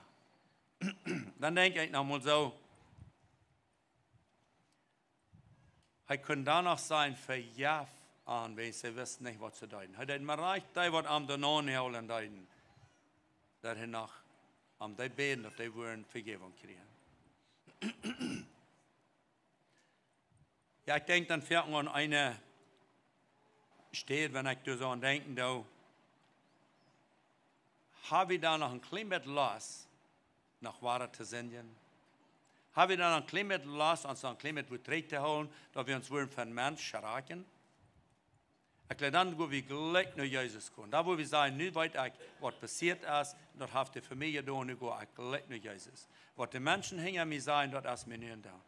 Dann denke ich nochmal so, hij kon danach sein verjaaf aan, weil sie wisten nicht, was zu deuten. Hij deed maar recht, die wat am den aanhouden deuten. Dat hij nog am die beten, dat die woorden Vergebung kriegen. Ja, ich denke, dann fährt man an eine steht, wenn ich da so an denken, da habe ich da noch ein klein bisschen Lust, nach Ware zu senden. Habe ich dann ein klein bisschen Lust, uns ein klein bisschen Betrieb zu holen, dass wir uns wollen von Menschen erreichen. Ich glaube, dann, wo wir gleich nach Jesus kommen, da wo wir sagen, nicht weit, was passiert ist, das hat die Familie da und ich gehe gleich nach Jesus. Was die Menschen hinter mir sagen, das ist mir nicht da.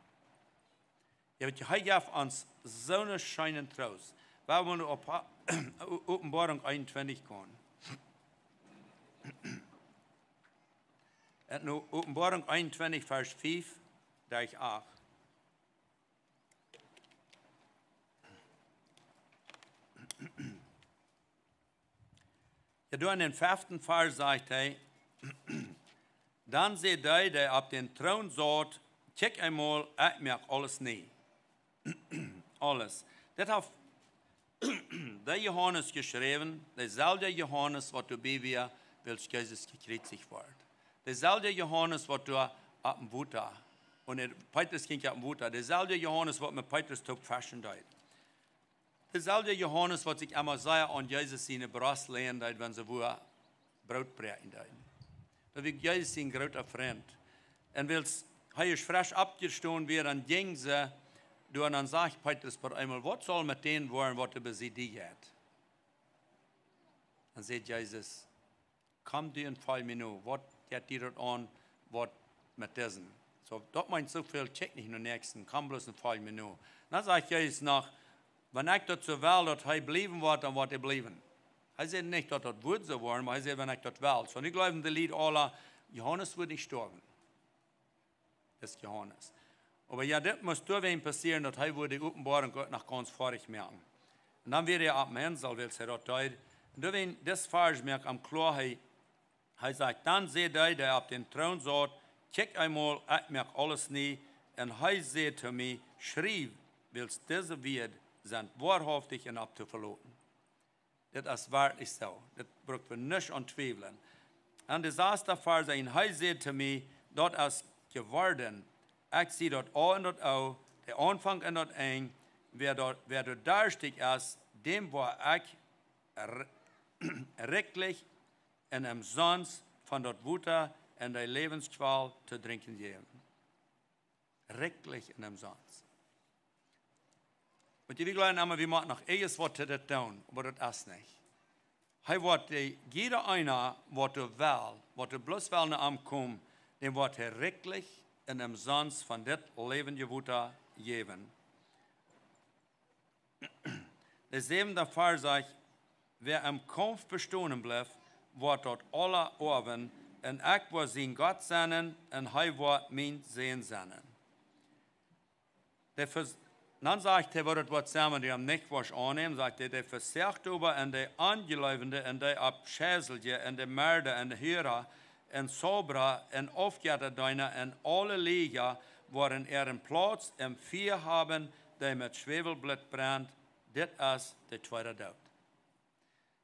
Ja, ich habe uns so eine schöne Trost. Weil wir auf Offenbarung 21 kommen. In Offenbarung 21, Vers 5, da ich auch. Ja, du in den 5. Vers sagt er, dann seht ihr, der auf den Thron sagt, check einmal, ich merke alles nie. Alles. Das hat der Johannes geschrieben, derselbe Johannes, was du bei wir, welch Jesus gekreuzigt wird. Derselbe Johannes, was du ab dem Wuta, und Petrus ging ab dem Wuta, derselbe Johannes, was mit Petrus top fashion deit. Derselbe Johannes, was ich einmal sah, und Jesus seine Brust lehnen deit, wenn sie wo Brot brechen deit. Da wird Jesus sein großer Freund. Und wils, er ist frisch abgestoßen, wie dann ging sie, du und dann sagt Petrus bei einmal, was soll mit denen wollen, was über sie die hat? Dann sagt Jesus, komm dir und fall mir nur, was hat dir dort an, was mit diesen? So, dort meint so viel, check nicht nur nächsten, komm bloß und fall mir nur. Dann sagt Jesus noch, wenn ich dort zur Welt, dass er bleiben wird, dann wird er bleiben. Er sagt nicht, dass das wird so werden, aber er sagt, wenn ich dort will. So, und ich glaube, in der Lied aller, Johannes wird nicht sterben. Das ist Johannes. Aber ja, das muss durchweg passieren, dass er die Offenbarung Gott nach ganz vorig merken. Und dann wird er ab dem Ende, weil er dort teilt. Und durchweg das Vers merkt am klar, er sagt, dann seht ihr, der auf den Thron sagt, check einmal, ich merke alles nie. Und er sagt zu mir, schrieb, willst diese wird, sind wahrhaftig und abzuverloten. Das ist wirklich so. Das braucht wir nicht anzweifeln. Und das erste Vers, er sagt zu mir, dort ist geworden, ich sehe dort auch und dort auch, der Anfang und dort ein, wer dort dasteht ist, dem war ich rechtlich und umsonst von dort Wutter und der Lebensqual zu trinken geben. Rechtlich und umsonst. Und wir glauben immer, wir machen noch eines was zu das tun, aber das ist nicht. Er wird jeder einer, was du will, was du bloß will nach ihm kommen, dem wird er rechtlich und umsonst von das lebende Wutter geben. Der 7. Vers sagt, wer im Kampf bestehen bleibt, wird dort alle Orben, und ich will sein Gott sein, und er wird mein Sehen sein. Dann sagt er, was das zusammen, die am nicht was annehmen, sagt er, der versagt über und der Angeläufende und der Abschäselige und der Mörder und der Hörer und Sobra und Aufgärterdeuner und alle Liga, worin ihren Platz im Vier haben, der mit Schwefelblatt brennt, das ist der zweite Tod.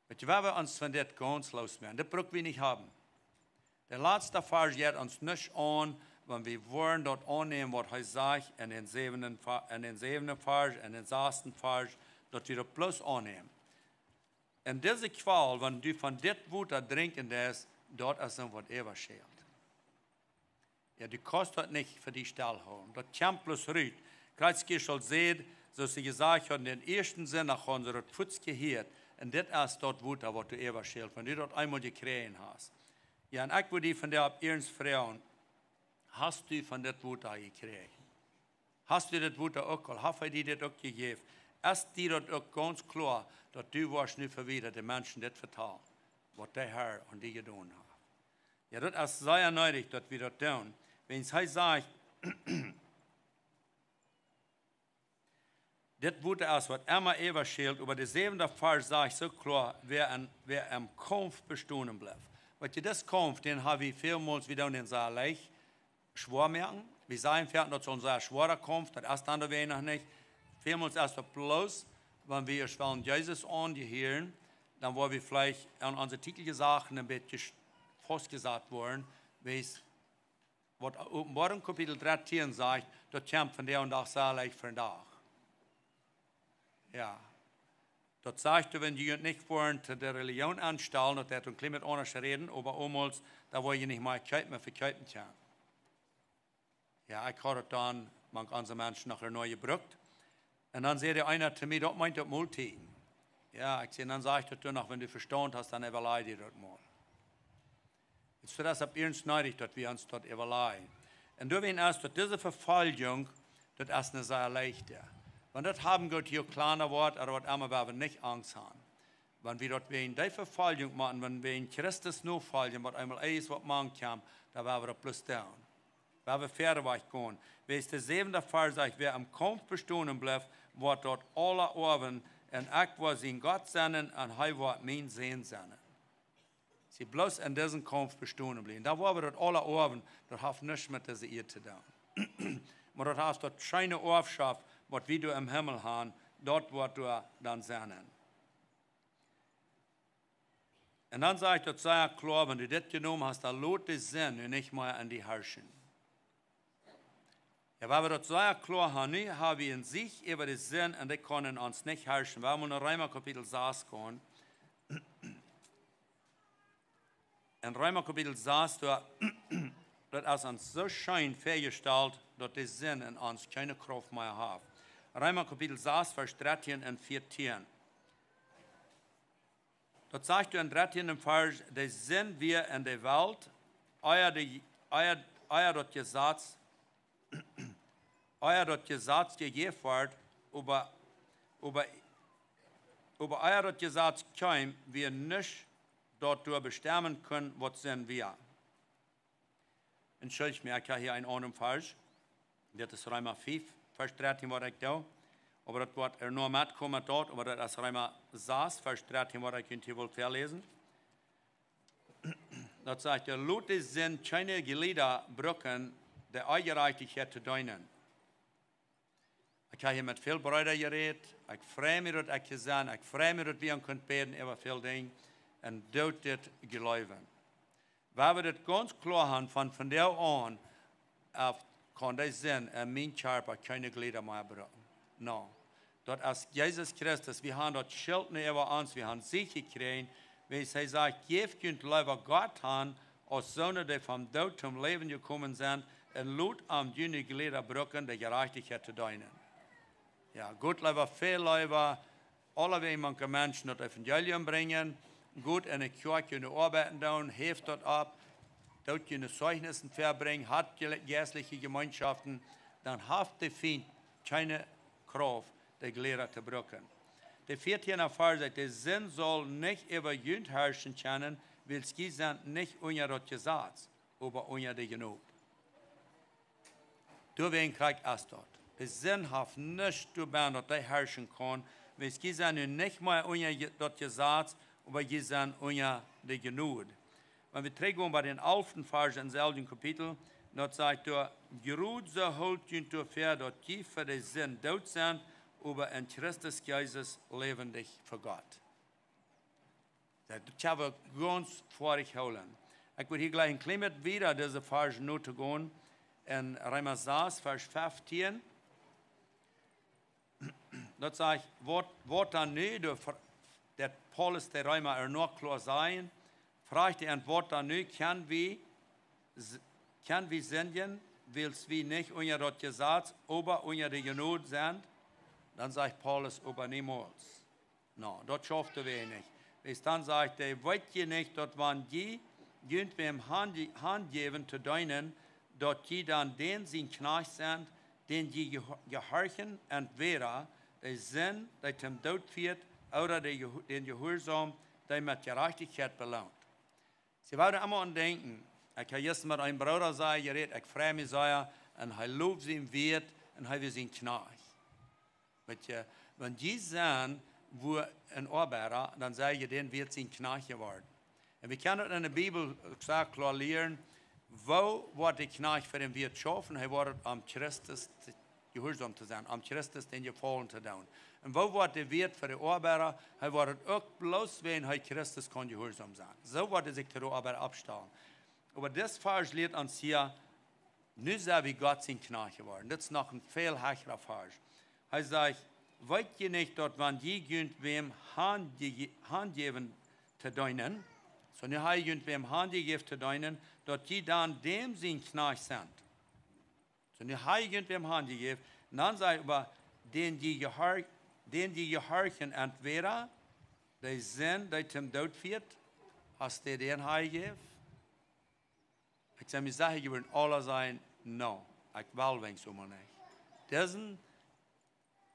Wenn wir uns von das ganz losmachen, das brauchen wir nicht haben. Der letzte Vers geht uns nicht an, wenn wir wollen dort annehmen, was er sagt, in den 7. Vers, in den 6. Vers, dass wir das bloß annehmen. Und diese Qual, wenn du von dem Wasser trinken darfst, dort ist dann was ewig schert. Ja, die kostet nicht für die Stall holen. Das kommt bloß rüt. Kreuzkirche soll sehen, so sie gesagt haben, den ersten Sinn nach unserer Putz gehört, und das ist dort Wutter, was du erzählt, wenn du dort einmal gekriegt hast. Ja, und ich würde von der ab ihrens Frauen, hast du von das Wutter gekriegt? Hast du das Wutter auch geholt? Hast du dir das auch gegeben? Ist dir das auch ganz klar, dass du warst nicht wieder den Menschen das vertrauen, was der Herr und die getan haben. Ja, das ist sehr nötig, dass wir das tun. Wenn es heißt, sagt, das wurde erst, was immer erzählt, über den 7. Vers sage ich so klar, wer am Kampf bestehen bleibt. Weil das Kampf, den habe ich vielmals wieder in den Saal leicht schwer merken. Wir sagen, dass es unser schwerer Kampf, das ist dann wir noch nicht. Vielmals erst bloß, wenn wir von Jesus angehören, dann wollen wir vielleicht an unsere Titel Sachen ein bisschen festgesagt worden, wie es, was Offenbarung Kapitel 13 sagt, dort kämpft von der und auch sehr leicht für den Tag. Ja. Dort sagt du, wenn die nicht wollen, zu der Religion anstellen, und der hat mit anders reden, aber oftmals, da wollen die nicht mal mehr verkaufen können. Ja, ich habe dann, man kann Menschen nachher neu gebrückt. Und dann sagt der einer zu mir, das meint das Multigen. Ja, ich sehe, dann sage ich das noch, wenn du Verstand hast, dann überleih dir das mal. Jetzt wird das ab ernst nötig, dass wir uns dort überleihen. Und du weißt erst, dass diese Verfolgung, das ist eine sehr leichte. Wenn das haben Gott hier kleiner Wort, aber was immer wir nicht Angst haben. Wenn wir dort wegen der Verfolgung machen, wenn wir in Christus nur folgen, was einmal ist, was man kann, da werden wir plus down. Weil wir Pferde gehen. Wie es der 7. Fall sagt, wer am Kampf bestehen bleibt, wird dort alle Ohren und ich will sie in Gott senden und er wird mein Sehen senden. Sie bloß in diesem Kampf bestehen bleiben. Da wo wir dort alle Ohren, das hat nichts mit dieser Ehe zu tun. Aber dort hast du keine Ortschaft, was wir du im Himmel haben, dort wird du dann senden. Und dann sage ich dort sehr klar, wenn du das genommen hast, dann lohnt es Sinn und nicht mal an die Herrschen. Ja, weil wir dort sehr klar haben, haben wir in sich über den Sinn und die können uns nicht herrschen. Weil wir in Römer Kapitel 6 gehen. In Römer Kapitel 6, das ist uns so schön festgestellt, dass der Sinn in uns keine Kraft mehr hat. Römer Kapitel 6, Vers 13 und 14. Dort sagt du in 13. Vers, der Sinn wir in der Welt, euer dort Gesetz, gegeben wird, über euer dort Gesetz käme, wir nicht dort bestimmen können, was sind wir. Entschuldigt mir, ich habe hier einen anderen Vers. Das ist Römer 5, Vers 13 war ich da. Aber das wird nur mitkommen dort, aber das ist Römer 6, Vers 13 war ich hier wohl verlesen. Das sagt, der Leute sind keine Gliederbrücken, der Eigenreichtigkeit zu dienen. Ich habe hier mit vielen Brüdern geredet. Ich freue mich, dass ich gesehen habe. Ich freue mich, dass wir können beten über viele Dinge und dort das glauben. Weil wir das ganz klar haben, von der an, kann das sein, mein Körper keine Glieder mehr brauchen. No. Dort ist Jesus Christus, wir haben dort Schild über uns, wir haben sicher gekriegt, wie es sagt, ihr könnt lieber Gott haben, als Söhne, die vom Tod zum Leben gekommen sind, und Lut am jene Glieder brücken, der Gerechtigkeit zu dienen. Ja, Gott lieber viel lieber, alle manche Menschen das Evangelium bringen, gut in der Kirche arbeiten tun, hilft dort ab, dort eine Zeugnissen verbringen, hat geistliche Gemeinschaften, dann hat der Feind keine Kraft, der Glieder zu brücken. Der 14. Vers sagt, der Sinn soll nicht über Jünd herrschen können, weil sie sind nicht unter das Gesetz, aber unter der Genug. Deswegen kriegt es dort. Der Sinn hat nicht zu werden, dass der herrschen kann, weil sie sind nicht mehr unter das Gesetz, aber sie sind unter der Genug. Wenn wir zurückgehen bei den 11. Vers im selben Kapitel, dort sagt er, Gerut so holt ihn dafür, dass die für den Sinn tot sind, aber in Christus Jesus lebendig für Gott. Das habe ich ganz vorgeholt. Ich würde hier gleich ein klein bisschen wieder diese Vers noten gehen. In Römer 6, Vers 15. Dort sagt, was dann nicht, der Paulus der Römer noch klar sein, fragt die Antwort dann nicht, kann wir senden, weil wir nicht unter das Gesetz, aber unter der Genug sind? dann sagt Paulus, aber niemals. No, das schaffte wir nicht. Bis dann sagt er, wollt ihr nicht, dass wenn die irgendwem Hand geben zu deinen, dass die dann den sind Knecht sind, den die gehorchen, entweder der Sinn, der zum Tod führt, oder den Gehorsam, der mit Gerechtigkeit belohnt. Sie werden immer an denken, ich habe jetzt mit einem Bruder geredet, ich freue mich sehr, und er lobt sie wird, und er will sie Knecht. Wenn die sehen, wo ein Arbeiter, dann sage ich, den wird sein Knecht geworden. Und wir können in der Bibel klar lernen, wo wird der Knecht für den Wirt schaffen, er wird am Christus gehorsam zu sein, am Christus den Gefallen zu tun. Und wo wird der Wirt für den Arbeiter, er wird auch bloß, wenn er Christus kann gehorsam sein. So wird er sich der Arbeiter abstellen. Aber das Vers lehrt uns hier, nicht so wie Gott sein Knecht geworden. Das ist noch ein viel höherer Vers. Er sagt, wollt ihr nicht, dass wenn die irgendwem Hand geben zu deinen, so nicht irgendwem Hand geben zu deinen, dass die dann dem sein Knecht sind. So nicht irgendwem Hand geben, dann sagt aber, den die gehorchen, entweder der Sinn, der zum Tod führt, hast du den gegeben? Ich sage, ich würde alle sagen, no, ich will wegen so mal nicht.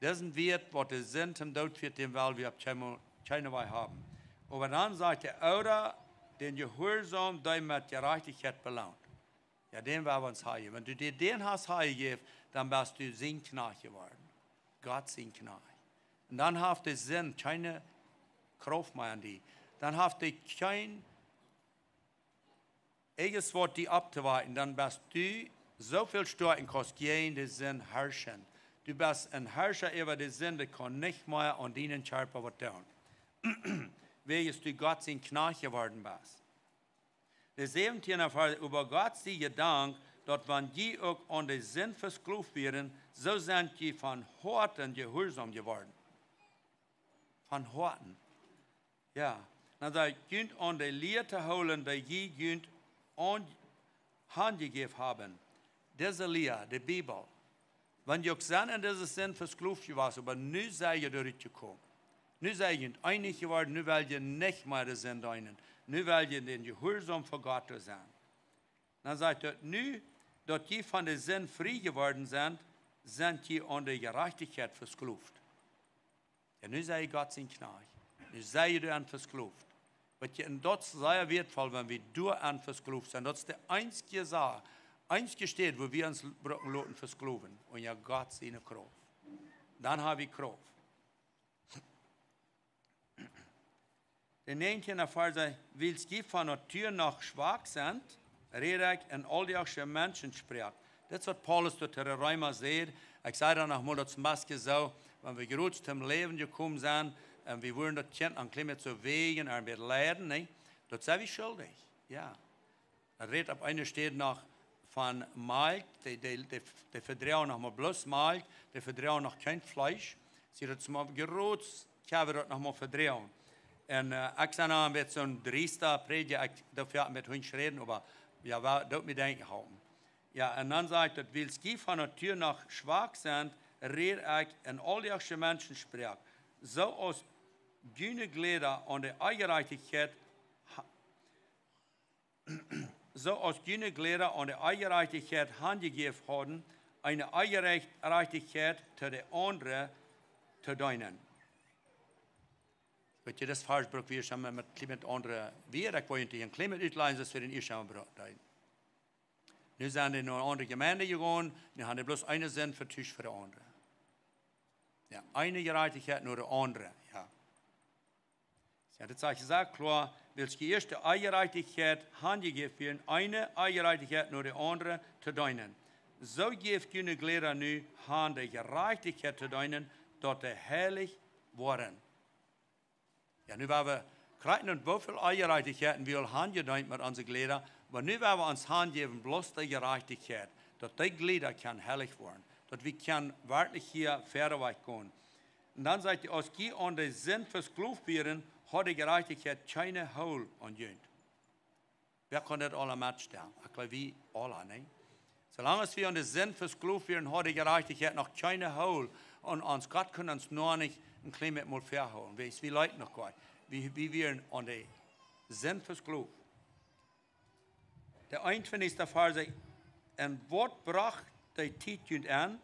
Diesen wird, was der Sinn zum Tod führt, den will wir keine Weise haben. Aber dann sagt er, oder den Gehorsam, der mit Gerechtigkeit belohnt. Ja, den werden wir uns heilen. Wenn du dir den hast heilen, dann bist du sein Knecht geworden. Gott sein Knecht. Und dann hat der Sinn keine Kraft mehr an die. Dann hat er kein eigenes Wort, die abzuwarten. Dann bist du so viel stark, kannst gegen den Sinn herrschen. Du bist ein Herrscher über den Sinn, der kann nicht mehr an deinen Körper was tun. Weil du Gott sein Knecht geworden bist. Der 17. Vers über Gott sei Gedank, dass wenn die auch an den Sinn versklavt werden, so sind die von Horten gehorsam geworden. Von Horten. Ja. Dann sagt, könnt an die Lehre holen, die je könnt angegeben haben. Diese Lehre, die Bibel. Wenn ihr auch in diesem Sinn versklavt warst, aber nu seid ihr durchgekommen. Nu seid ihr einig geworden, nu weil ihr nicht mehr den Sinn deinen. Nu weil ihr den Gehorsam für Gott sein. Dann sagt er, nu, dass die von den Sinn frei geworden sind, sind die an der Gerechtigkeit versklavt. Ja, nu seid ihr Gott sein Knecht. Nu seid ihr an versklavt. Was ihr in dort sehr wertvoll, wenn wir durch an versklavt sind. Das ist der einzige Sache, einzige Steht, wo wir uns loten versklaven. Und ja, Gott seine Kraft. Dann habe ich Kraft. Der 19. Vers sagt, weil sie von Natur noch schwach sind, rede ich in all die Menschen spricht. Das ist, was Paulus dort in der Römer sagt. Ich sage dann noch mal, das Maske so, wenn wir gerade zum Leben gekommen sind, und wir wollen das Kind an Klima zu wegen, und wir leiden, ne? Das sind wir schuldig. Ja. Er redet ab einer Stelle noch von Malk, die vertrauen noch mal bloß Malk, die vertrauen noch kein Fleisch. Sie hat mal gerot, ich habe das noch mal vertrauen. Und ich sage noch, mit so einem Driester Prediger, ich darf ja mit uns reden, aber ja, dort mit denken haben. Ja, und dann sagt er, weil sie von Natur noch schwach sind, rede ich in all die Menschen spricht. So aus Güne Glieder an der Eigenreichtigkeit, so aus Güne Glieder an der Eigenreichtigkeit handgegeben haben, eine Eigenreichtigkeit zu der anderen zu dienen. Weet je, dat is falsch, brok weer samen met andere weer. Ik wil je een klimaat uitleiden, dat is voor een eerste aanbrengen. Nu zijn er naar een andere gemeente gegaan, nu hebben bloß eine Sinn für Tisch für die andere. Ja, eine Gerechtigkeit nur die andere, ja. Ja, das sage ich sehr klar, welche erste Gerechtigkeit handgegeben werden, eine Gerechtigkeit nur die andere zu dienen. So gibt die Lehrer nu Hand der Gerechtigkeit zu dienen, dort der heilig worden. Ja, nu werden wir kriegen und wie viel Gerechtigkeiten wir haben gedient mit unseren Gliedern, aber nu werden wir uns Hand geben, bloß die Gerechtigkeit, dass die Glieder kann heilig werden, dass wir kann wirklich hier Pferde gehen. Und dann sagt ihr, als die an den Sinn versklavt werden, hat die Gerechtigkeit keine Hol an jönt. Wer kann das alle mitstellen? Ich glaube, wir alle, ne? Solange wir an den Sinn versklavt werden, hat die Gerechtigkeit noch keine Hol und uns Gott kann uns nur nicht ein klein bisschen mal verhauen. Wie Leute noch gar. Wie wir an der Sinn fürs Glauben. Der 21. Vers sagt, en wat bracht die Tijd an,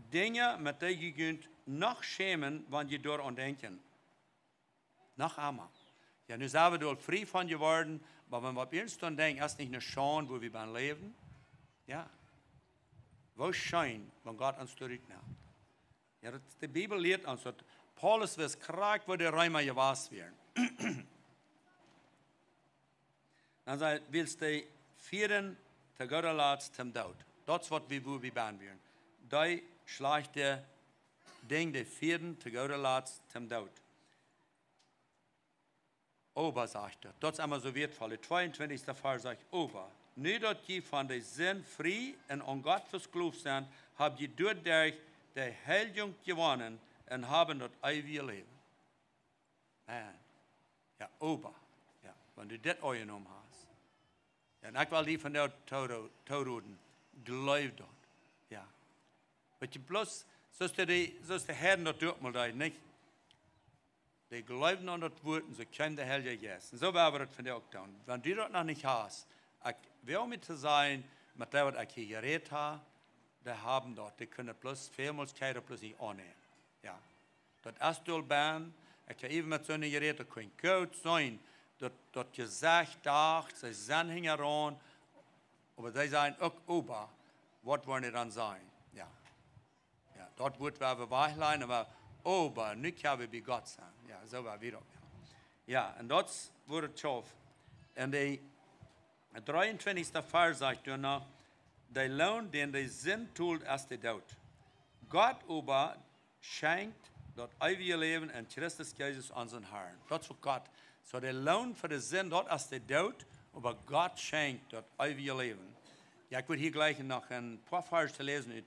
Dinge, met die je kunt nog schämen, wanneer je door aan denken. Nog einmal. Ja, nu zijn we door frei van geworden, maar wenn wir op ons dan denken, ist nicht eine Schande, wo wir beim Leben? Ja. Wo schein, wenn Gott uns zurücknimmt? Ja, die Bibel lehrt uns, dass Paulus wird krank, wo der Römer gewaßt werden. Dann sagt, willst du vieren, te Gott laatst zum Tod. Dat is wat we bij werden. Die slechte ding, de vieren, te Gott laatst zum Tod. Ober sagt er. Dat is allemaal zo wertvoll. De 22. Vers sagt, Ober. Nu dat je van de zin vrij en aan God verkloofd zijn, heb je doordat de heiliging gewonnen en hebben dat eeuwige leven. Man. Ja, Ober. Ja, wanneer du dit aangenomen hast. Ja, en ik wil die van jou toeroeden. Geloof dat. Ja. Weet je, bloos, zoals de Herren dat doet maar dat, niet? Die geloven aan dat woord en ze kunnen de Heilige Geest. En zo werden we dat van jou ook doen. Wanneer du dat nog niet hast, ik wil met te zijn, met dat wat ik hier geredet heb, die hebben dat. Die kunnen plus veelmaals kijken, plus niet aannemen. Ja. Dat is doel ben. Ik heb even met zo'n geredet, dat kan goed zijn. Dat je zegt, dacht, ze zijn hingeran, maar zij zijn ook ober. Wat worden die dan zijn? Ja. Ja, dat wordt waar we wegleiden, maar ober, nu kunnen we bij God zijn. Ja, zo waar we ook. Ja, en dat wordt het tof. En de 23. vers zegt er nog, de loon den de zin tult als de dood. God ober schenkt dat eeuwige leven en Christus Jezus aan zijn Herrn. Dat is wat God. So der Lohn für den Sinn dort ist der Tod, aber Gott schenkt das ewige Leben. Ja, ich würde hier gleich noch ein paar Verse lesen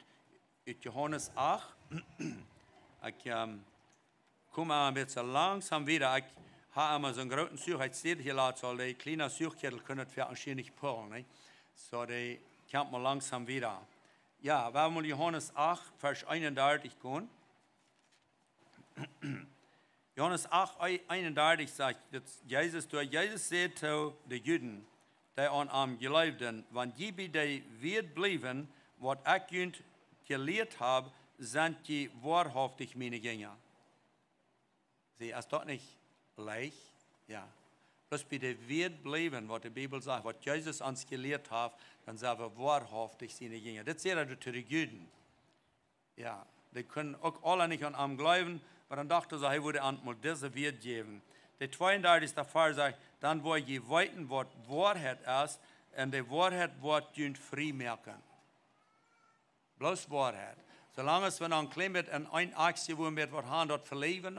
aus Johannes 8. Ich komme ein bisschen langsam wieder. Ich habe immer so einen großen Such, ich sehe hier lassen, die kleinen Suchkettel können wir anscheinend nicht pullen. Nicht? So, die kommt mal langsam wieder. Ja, wir haben mal Johannes 8, Vers 31 gehen. Johannes 8, 31 sagt, Jesus sagt zu den Juden, die an ihm geloofden, wenn je bij die wird bleiben, wat ik junt geleerd habe, sind je wahrhaftig meine Jünger. Sie, ist das nicht leicht? Ja. Bloß bei der wird bleiben, was die Bibel sagt, was Jesus uns gelehrt hat, dann sind wir wahrhaftig seine Jünger. Das sagt er zu den Juden. Ja, die können auch alle nicht an ihm glauben, aber dann dachte er, er würde einmal diese Wert geben. Der 32. Vers sagt, dann wo je weiten, was Wahrheit ist, und die Wahrheit wird jünd frei merken. Bloß Wahrheit. Solange es, wenn ein klein mit ein Aktie, wo wir was haben, dort verleben,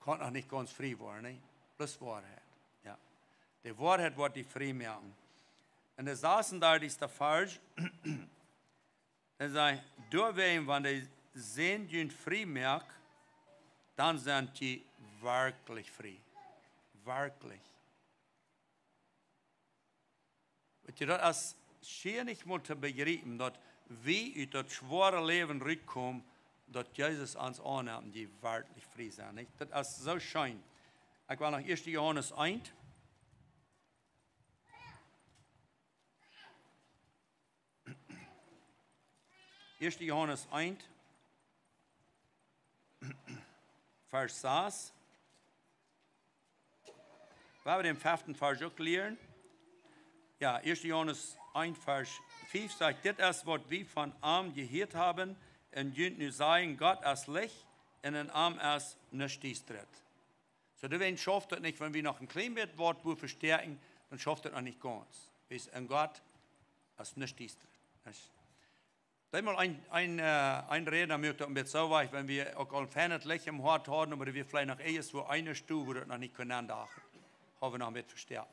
kann auch nicht ganz frei werden. Nicht? Bloß Wahrheit. Ja. Die Wahrheit wird die frei merken. Und der 36. Vers, er sagt, durch wen, wenn die sehen, jünd frei merken, dann sind die wirklich frei. Wirklich. Weet je, dat is schön nicht mal zu begreifen, dass wir uit dat schwere Leben rückkommen, dass Jesus uns annimmt, die wirklich frei sind. Nicht? Das ist so schön. Ich will nach 1. Johannes 1. Johannes 1, Vers 6. Wir haben den 5. Vers auch lernen. Ja, 1. Johannes 1, Vers 5 sagt, das ist, was wir von ihm gehört haben, und jünd nu sagen, Gott ist Licht, und in ihm ist nichts tritt. So, deswegen schafft das nicht, wenn wir noch ein klein bisschen Wort verstärken, dann schafft das auch nicht ganz. In Gott ist nichts tritt. Da mal ein Redner möchte ein bisschen so weit, wenn wir auch ein fernes Licht im Hort haben, oder wir vielleicht noch erst wo eine Stufe, wo das noch nicht können dachen. Haben wir noch mit verstärken.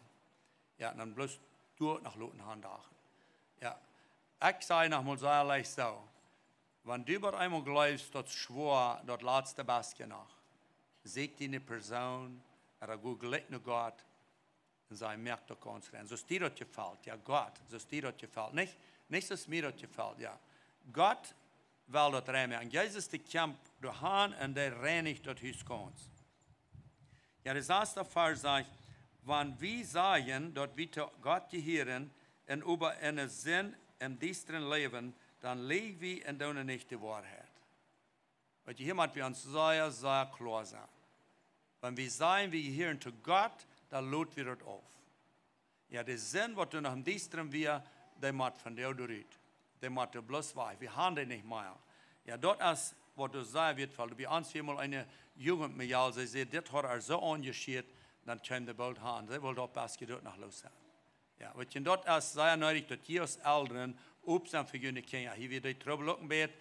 Ja, dann bloß durch nach Loten handachen. Ja, ich sage noch mal sehr leicht so, wenn du bei einmal glaubst, das schwor, das letzte Bestchen nach, sagt die Person, er gut gelegt nur Gott, und sei merkt doch ganz rein. So ist dir das gefällt, ja Gott, so ist dir das gefällt. Nicht, dass mir das gefällt, ja. Gott weil dort rein. Und Jesus die Kampf durch und der reinigt dort Hus ganz. Ja, das erste Fall sagt, wenn wir sagen, dort wir Gott gehören und über einen Sinn im düsteren Leben, dann leben wir in der nicht die Wahrheit. Weil hier muss wir uns sehr, sehr klar sein. Wenn wir sagen, wir gehören zu Gott, dann lohnt wir das auf. Ja, der Sinn, was du nach dem düsteren wir, der muss von dir durch. Der muss bloß weg. Wir haben den nicht mehr. Ja, dort ist, was du sagen wird, weil du bei uns viermal eine Jugend mit dir, sie sagt, das hat er so angeschiert, dann können die bald haben. Sie wollen dort besser dort nach los sein. Ja, was je dort ist sehr nötig, dass die als Eltern opstaan für ihre Kinder. Hier wird die Trouble auch mit,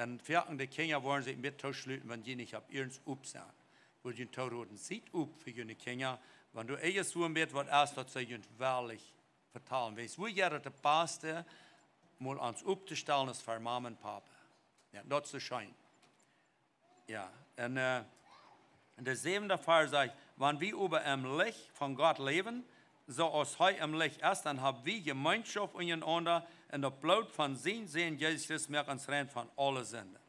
und vierten die Kinder wollen sich mit tauschluten, wenn die nicht auf ihren opstaan. Wo die Tauroden sieht up für ihre Kinder, wenn du so ein Bett, was erst dort sich wirklich vertalen. Weißt du, ja, das Beste, mal ans aufzustellen, ist für Mama und Papa. Ja, das ist schein. Ja, und der siebente Fall sagt, wenn wir über im Licht von Gott leben, so als heute im Licht ist, dann haben wir Gemeinschaft untereinander und das Blut von sehen Jesus Christus merkt uns rein von allen Sünden.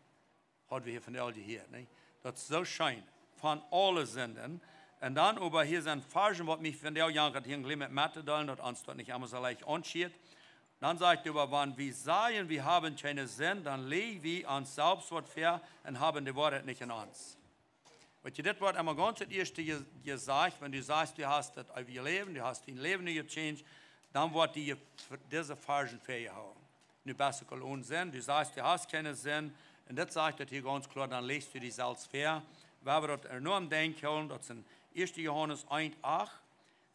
Hat wir hier von all die hier, nicht? Das ist so schön. Von allen Sünden. Und dann über hier sind Fargen, was mich von der Jahr hier mit Mathe teilen, das uns dort nicht einmal so leicht anschiert. Dann sagt er, wenn wir sagen, wir haben keine Sinn, dann legen wir uns selbst was fair und haben die Wahrheit nicht in uns. Und das wird einmal ganz das erste gesagt, wenn du sagst, du hast das auf ihr Leben, du hast dein Leben nicht gechanged, dann wird dir diese Fargen festgehauen. Du bist ohne Sinn, du sagst, du hast keinen Sinn, und das sagt das hier ganz klar, dann legst du dich selbst fair. Weil wir das enorm denken, das sind 1. Johannes 1,8.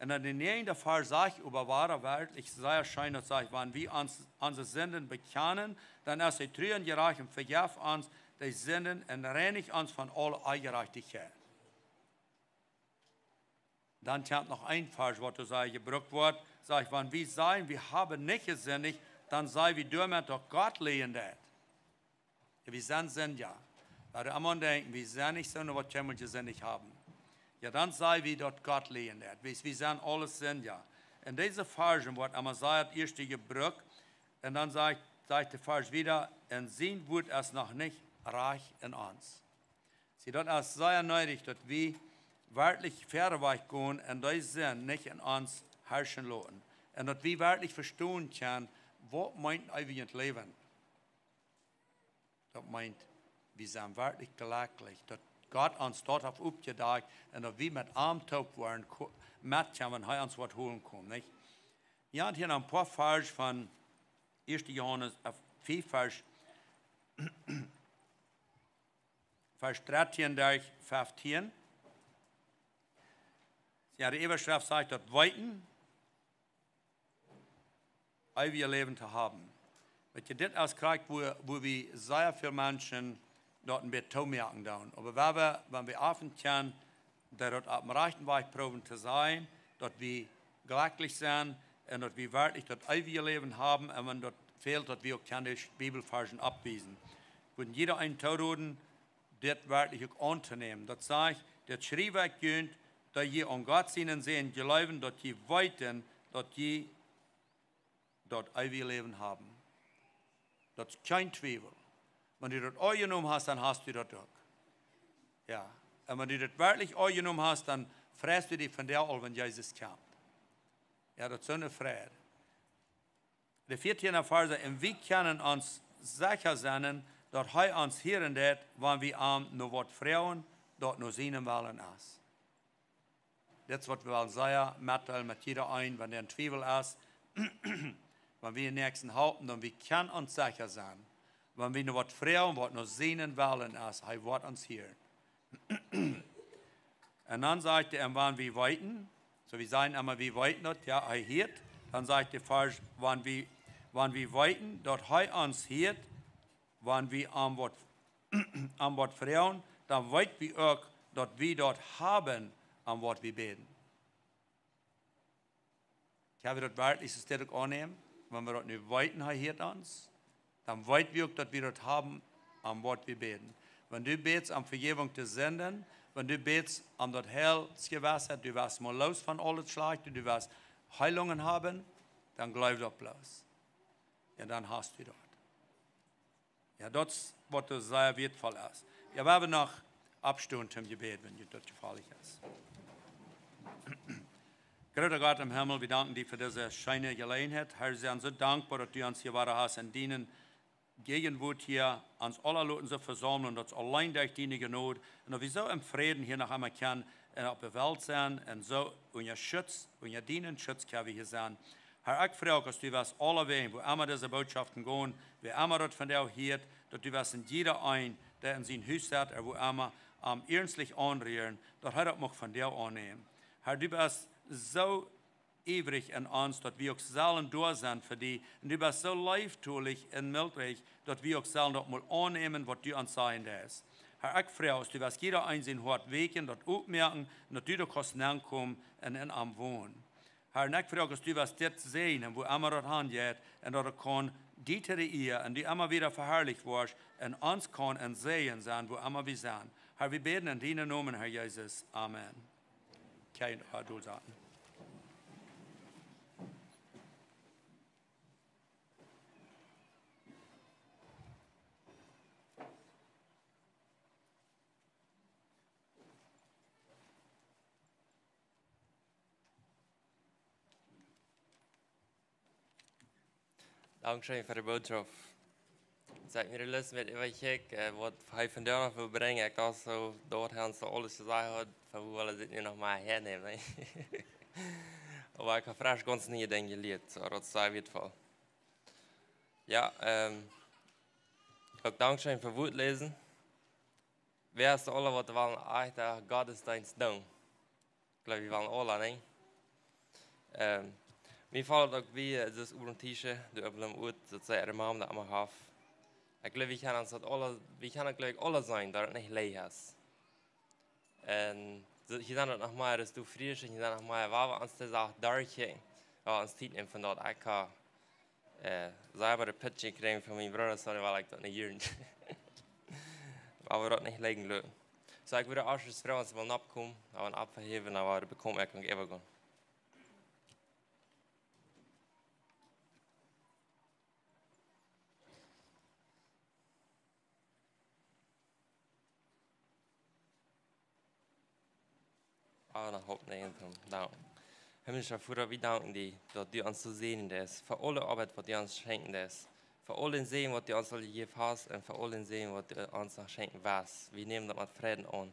Und in den nächsten Fall sagt über wahre Welt, ich sehr schön, dass sagt, wenn wir unsere Sünden bekennen, dann ist er treu und gerecht und vergibt uns die Sünden und reinigt uns von aller Ungerechtigkeit. Dann kommt noch ein Vers, was du sagst, gebraucht wird, sagt, wenn wir sagen, wir haben nicht gesündigt, dann sei wir damit doch Gott lehendet. Wir sind ja. Weil du immer denken, wir sind nicht so, was wir gesündigt haben. Ja, dann sei wie dort Gott lehendet. Wir sind alles sind ja. In dieser Version wird einmal gesagt, erste gebraucht, und dann sagt der Vers wieder, und sehen wird es noch nicht reich in uns. Sie dort ist sehr nötig, dass wir wirklich verweicht gehen und das Sinn nicht in uns herrschen lassen. Und dass wir wirklich verstehen können, was meint eigentlich Leben? Das meint, wir sind wirklich glücklich, dass Gott uns dort auf aufgedacht und dass wir mit Arm taub waren, mitkommen und uns was holen können. Nicht? Wir haben hier noch ein paar Vers von 1. Johannes 4, Vers 13 durch 15. Ja, die Überschrift sagt, dort weiten, ewige Leben zu haben. Weil das als Krieg, wo wir sehr viele Menschen dort ein bisschen merken. Aber wenn wir offen können, dort auf dem rechten Weg proben zu sein, dort wir glücklich sind und dort wir wirklich dort ewige Leben haben, und wenn dort fehlt, dort wir auch keine Bibelversen abwiesen. Würden jeder einen Tauroden, das wirklich auch anzunehmen. Das sagt, der Schriebwerk gönnt, dass ihr an Gott sehen sehen, glauben, dass ihr weiten, dass ihr dort ewige Leben haben. Das ist kein Zweifel. Wenn du das angenommen hast, dann hast du das auch. Ja. Und wenn du das wirklich angenommen hast, dann freust du dich von der all, wenn Jesus kommt. Ja, das ist so eine Freude. Der 14. Vers sagt, und wir können uns sicher sein, dass er uns hören wird, wenn wir nur was Frauen dort nur sehen wollen ist. Das wird wir sagen, mitteilen mit jeder ein, wenn der ein Zweifel ist, wenn wir den nächsten halten, dann wir können uns sicher sein. Wenn wir nur was Frauen, was nur sehen wollen ist, er wird uns hören. Und dann sagt er, wenn wir weiten, so wir sagen immer, wir weiten dort, ja, er hört, dann sagt der Vers, wenn wir weiten, dort er uns hört, wenn wir am Wort Frauen, dann weit wir auch, dass wir dort haben, am Wort wir beten. Kann wir dort wirklich das annehmen? Wenn wir dort nicht weiten, er hört uns, dann weit wir auch, dass wir dort haben, am Wort wir beten. Wenn du betest, am Vergebung zu senden, wenn du betest, am dort Heilsgewässer, du wirst mal los von alles Schlechten, du wirst Heilungen haben, dann glaub doch bloß. Ja, dann hast du dort. Ja, das was das sehr wertvoll ist. Ja, wir haben noch Abstand zum Gebet, wenn das gefällig ist. Großer Gott im Himmel, wir danken dir für diese schöne Gelegenheit. Herr, wir sind so dankbar, dass du uns hier waren hast und dienen Gegenwart hier uns alle Leute so versammeln und das allein durch deine Gnade und dass wir so im Frieden hier noch einmal können auf der Welt sein und so unser Schutz, unser Dienen Schutz können wir hier sein. Herr, ich frage, dass du was alle wehen, wo immer diese Botschaften gehen, wie immer das von dir hört, dass du was in jeder ein, der in sein Haus hat, wo immer ernstlich anrühren, dass er das auch von dir annehmen. Herr, du bist so ewig in uns, dass wir auch selten da sind für die. Und du bist so leibtulich und mildlich, dass wir auch selten das mal annehmen, was du uns sagen lässt. Herr, ich frage, dass du wirst jeder einsehen, hart wegen, das aufmerken, und dass du da kannst kommen und in am wohnen. Herr, ich frage, dass du wirst das sehen, und wo immer das handelt, und dass er kann die zu ihr, und die immer wieder verherrlicht wirst, und uns kann und sehen sein, wo immer wir sind. Herr, wir beten in deinem Namen, Herr Jesus. Amen. Kein du sagen. Dankeschön für die Botschaft. Seit mir Lust mit ich was hij van daar wil brengen, ik als zo doorgaan zo alles gezegd had, van hoe willen ze het nu nog maar hernemen. Aber ich habe frisch ganz nie den geleerd, so das sei wertvoll. Ja, auch Dankeschön für Wut lesen. Wer ist alle, was wollen eigentlich Gottesdienst tun? Ich glaube, wir wollen alle, ne? Mir fällt auch wie das Urentische, du über dem Ort, das sei der Mann, der immer hat. Ich glaube, wir können alle sein, da es nicht leer ist. Und hier sind noch mal, dass du frisch und hier sind noch mal, war uns das auch durchgehen, war uns Titel von dort, ich kann selber ein Pitching kriegen von meinem Bruder, sondern weil ich das nicht hören. Aber das nicht legen lassen. So, ich würde auch als Frau uns mal abkommen, aber abverheben, aber bekommen ich nicht gehen. Nach Hauptnehmen danken. Himmlischer Vater, wir danken dir, dass du uns zu sehen lässt, für alle Arbeit, die du uns schenken lässt, für alle Sehen, was du uns gegeben hast und für alle Sehen, was du uns noch schenken wirst. Wir nehmen das mit Frieden an.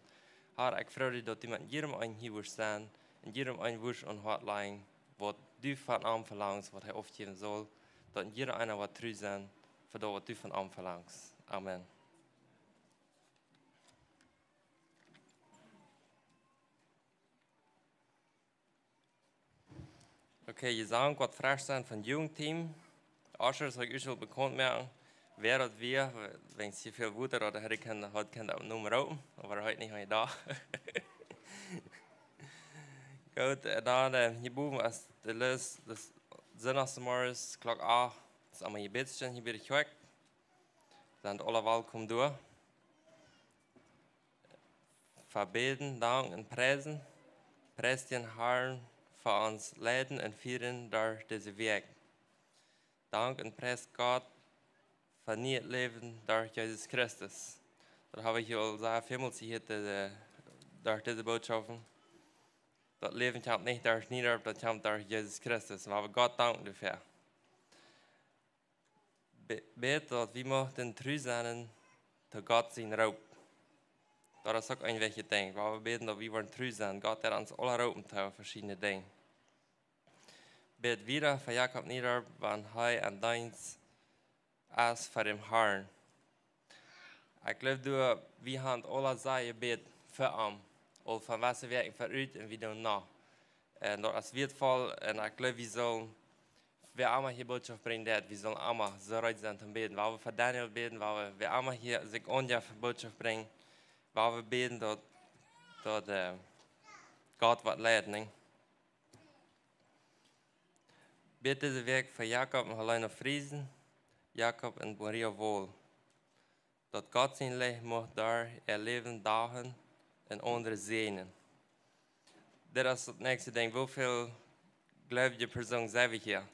Herr, ich freue mich, dass du mit jedem einen hier wirst sein, in jedem einen Wunsch und Hotline, was du von ihm verlangst, was er aufgeben soll, dass in jeder einer was treu sein, für das, was du von ihm verlangst. Amen. Okay, je sagen, was frisch sein von Jugendteam. Ascher soll ich schon bekannt machen, wer das wir, wenn es hier viel guter oder hätte ich heute kennt auch Nummer raus, aber heute nicht mehr da. Gut, dann hier oben ist der List, das Sonntagsmorgens, Glock 8, das ist einmal hier Gebetsstund, hier bin ich weg. Dann alle willkommen durch. Verbeten, danken und preisen. Preist den Herrn für uns leiden und führen durch diese Weg. Dank und preis Gott für nie Leben durch Jesus Christus. Das habe ich hier sehr vielmals gehört durch diese Botschaften. Das Leben kommt nicht durch Neudorf, das kommt durch Jesus Christus. Und wir Gott danken dafür. Bet, dass wir möchten treu sein, dass Gott sein Raub. Das ist auch ein wichtiges Ding. Wir beten, dass wir treu sein. Gott hat uns alle Rauben zu verschiedene Dinge. Bet wieder für Jakob Neudorf, wann er an deins als für den Herrn. Ich glaube, wir haben alle sehr bet für ihn. Und von was wir für uns und wir tun nach. Und das ist wertvoll. Und ich glaube, wir sollen, wer einmal hier Botschaft bringt, wir sollen einmal so reich sein zum Beten. Weil wir für Daniel beten, weil wir einmal hier sich ohne Botschaft bringen, weil wir beten, dass Gott was leidet. Ne? Bitte diese Weg für Jakob und Helene Friesen, Jakob und Maria wohl. Dass Gott sein Leben muss da erleben, dahin und andere sehen. Das ist das nächste Ding. Wie viel gläubige Personen sind wir hier?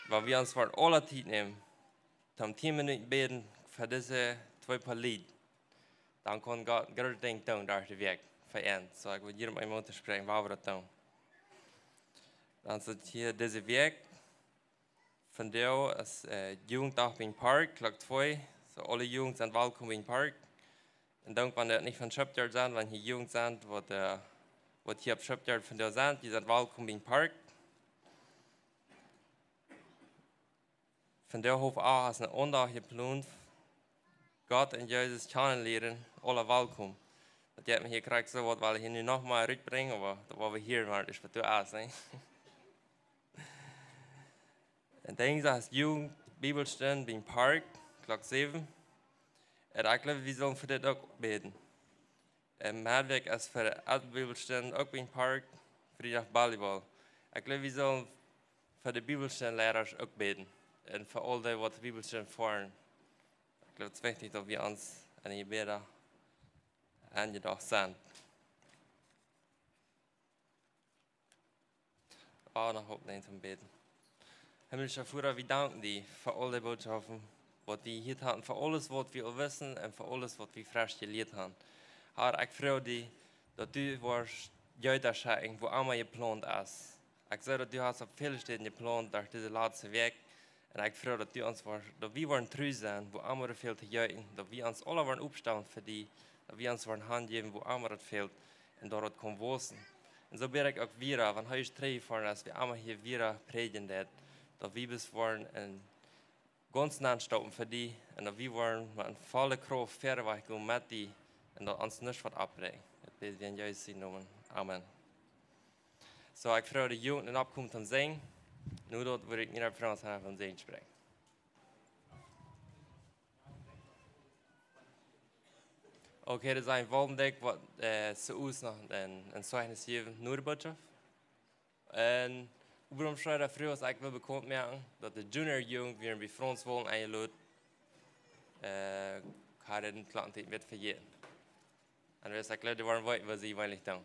Weil wir uns für alle Zeit nehmen, um 10 Minuten beten für diese 2 paar Lied. Dann kann Gott große Dinge tun, da ist der Weg für ihn. So, ich würde jedem einmal sprechen, was wir das tun. Dann ist hier dieser Weg. Von der ist Jugendtag im Park, Tag 2. So, alle Jugend sind willkommen im Park. Und dann, wenn das nicht von Schöpfer sind, wenn hier Jugend sind, was hier auf Schöpfer von der sind, die sind willkommen im Park. Von der Hof auch ist eine Ondag geplant. Gott und Jesus kennenlernen, alle willkommen. Dat hebt me hier krijgt zo wat, weil ich hier nu noch mal rückbringen, aber da war wir hier, maar dus wat du auch sein. Und dann ist Jugend Bibelstunde beim Park, Tag 7. Und ich glaube, wir sollen für das auch beten. Maandag ist für die Bibelstunde auch beim Park, Freitag Volleyball. Ich glaube, wir sollen für die Bibelstundenlehrer auch beten. Und für all die, die die Bibelstunde fahren. Ich glaube, es ist wichtig, dass wir uns an die Gebete angedacht sind. Noch aufnehmen zum Beten. Himmlischer Vater, wir danken dir für all die Botschaften, was die hier hatten, für alles, was wir wissen und für alles, was wir frisch gelehrt haben. Herr, ich freue dich, dass du warst Jöder schenken, wo immer geplant ist. Ich sehe, dass du hast auf viele Städten geplant, durch diese letzte Weg. Und ich freue mich, dass wir wollen treu sein, wo immer es fehlt zu jöten, dass wir uns alle wollen aufstehen für dich, dass wir uns wollen Hand geben, wo immer es fehlt, und dort kommen wissen. Und so bitte ich auch wieder, wenn heute drei fahren, dass wir immer hier wieder predigen, dass wir bis wollen und ganz nah stoppen für dich, und dass wir wollen mit voller Kraft fair gehen mit dir, und dass uns nicht was abbringen. Das beten wir in Jesu Namen. Amen. So, ich freue mich, die Jugend abkommen zum Singen. Neudorf würde ich mir von von Segen sprechen. Okay, das ist ein Wolkendeck, was so ausmacht, ein Zeichnis hier, nur die Botschaft. Und über dem Schreiber früher, was ich will bekannt machen, dass die Junior-Jugend, wir bei Franz wollen, einladen, kann den Plan wird vergehen. Und wir sagen, Leute, wollen weiter, was sie eigentlich tun.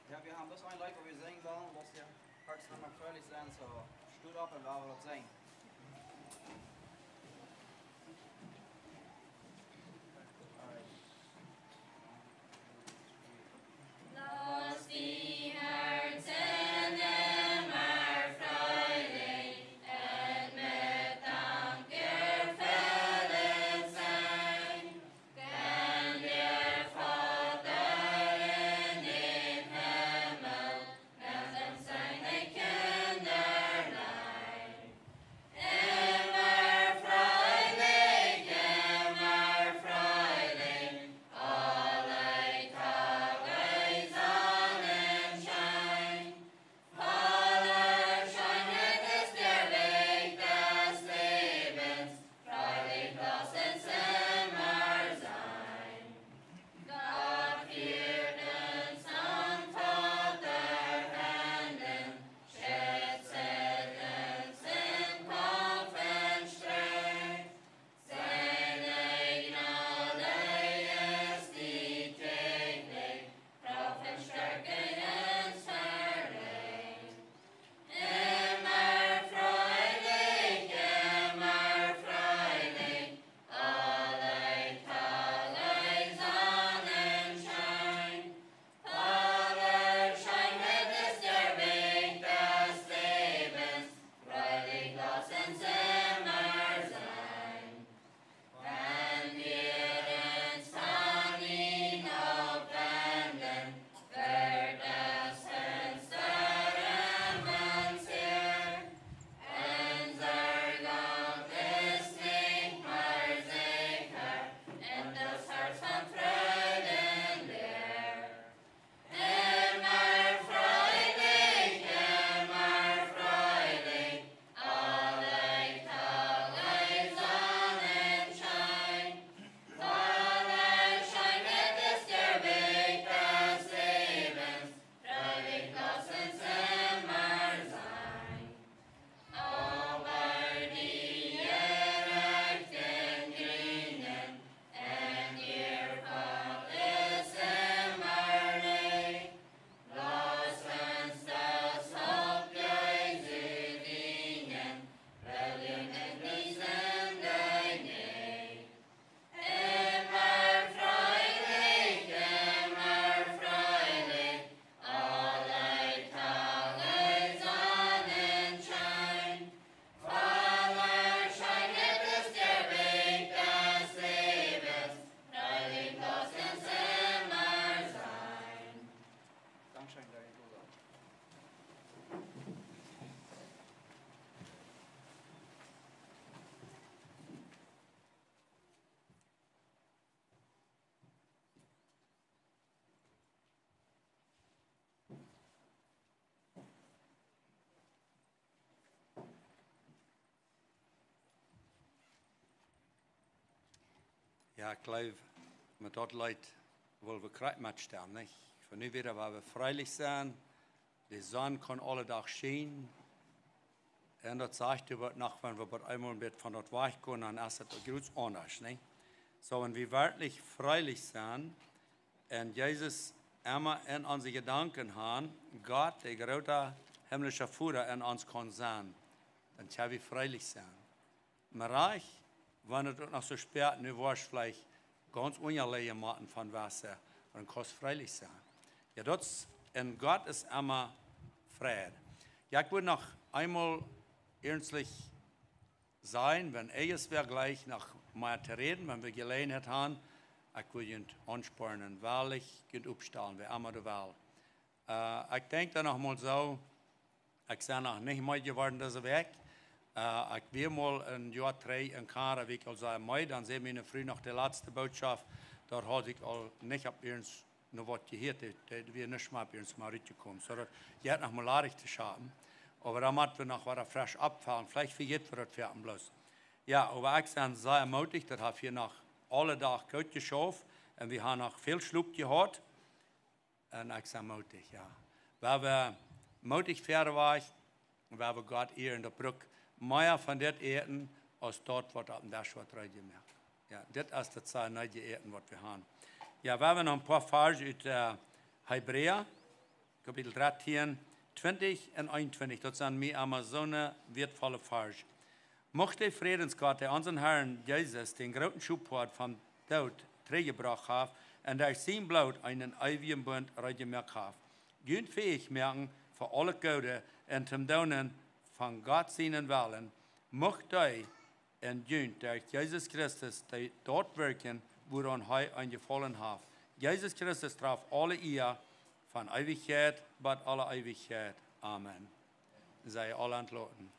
Ja, wir haben das ein Leid, wo wir singen wollen, was ja Herzen nochmal fröhlich sein, so stut auf und wir wollen das singen. Lass die Herzen immer freudig und mit Dank erfüllt sein, denn der Vater in den Himmel nennt uns seine Kinderlein. Ja, ich glaube, mit dort Leute wollen wir gerade mitstellen, nicht? Von nu wieder, weil wir freilich sein, die Sonne kann alle Tag scheinen. Und das sagt über nach, wenn wir einmal ein bisschen von dort weichgehen, dann ist es ganz anders, nicht? So, wenn wir wirklich freilich sind und Jesus immer in unsere Gedanken haben, Gott, der große himmlische Vater, in uns kann sein, dann können wir freilich sein. Maar reich, wenn es noch so spät, nu war es vielleicht ganz unerlegen machen von Wasser, dann kann es freilich sein. Ja, das in Gott ist immer Friede. Ja, ich würde noch einmal ernstlich sein, wenn es wäre gleich nach mir zu reden, wenn wir Gelegenheit haben, ich würde ihn anspornen, weil ich ihn aufstellen, wer immer du will. Ich denke dann noch mal so, ich bin noch nicht mehr geworden, diese Weg. Ich will mal ein Jahr 3 in Kara, wie ich also im Mai, dann sehen wir in der Früh noch die letzte Botschaft. Dort hatte ich auch nicht ab uns noch was gehört, wir nicht mal ab uns mal rausgekommen. So, ich hätte noch mal leicht zu schaffen. Aber da müssen wir noch wieder frisch abfahren. Vielleicht vergeht wir das Pferden bloß. Ja, aber ich bin sehr ermutigt, das habe ich noch alle Tage gut geschafft. Und wir haben noch viel Schluck gehabt. Und ich bin mutig, ja. Weil wir mutig werden waren, weil wir Gott hier in der Brücke mehr von das eten, als dort, was auf dem Dashboard reingemerkt. Ja, das ist die Zeit, nicht eten, was wir haben. Ja, wir haben noch ein paar Verse aus Hebräer, Kapitel 13, 20 und 21. Das sind mir einmal so eine wertvolle Verse. Mochte der Friedensgott, der unseren Herrn Jesus, den großen Schubpart vom Tod gebracht hat, und durch sein Blut einen ewigen Bund reingemerkt hat. Gut fähig merken für alle Gute und zum Daunen von Gott seinen Willen, mochte euch und Jünd durch Jesus Christus die dort wirken, woran er eingefallen hat. Jesus Christus traf alle ihr von Ewigkeit bis alle Ewigkeit. Amen. Sei alle entlassen.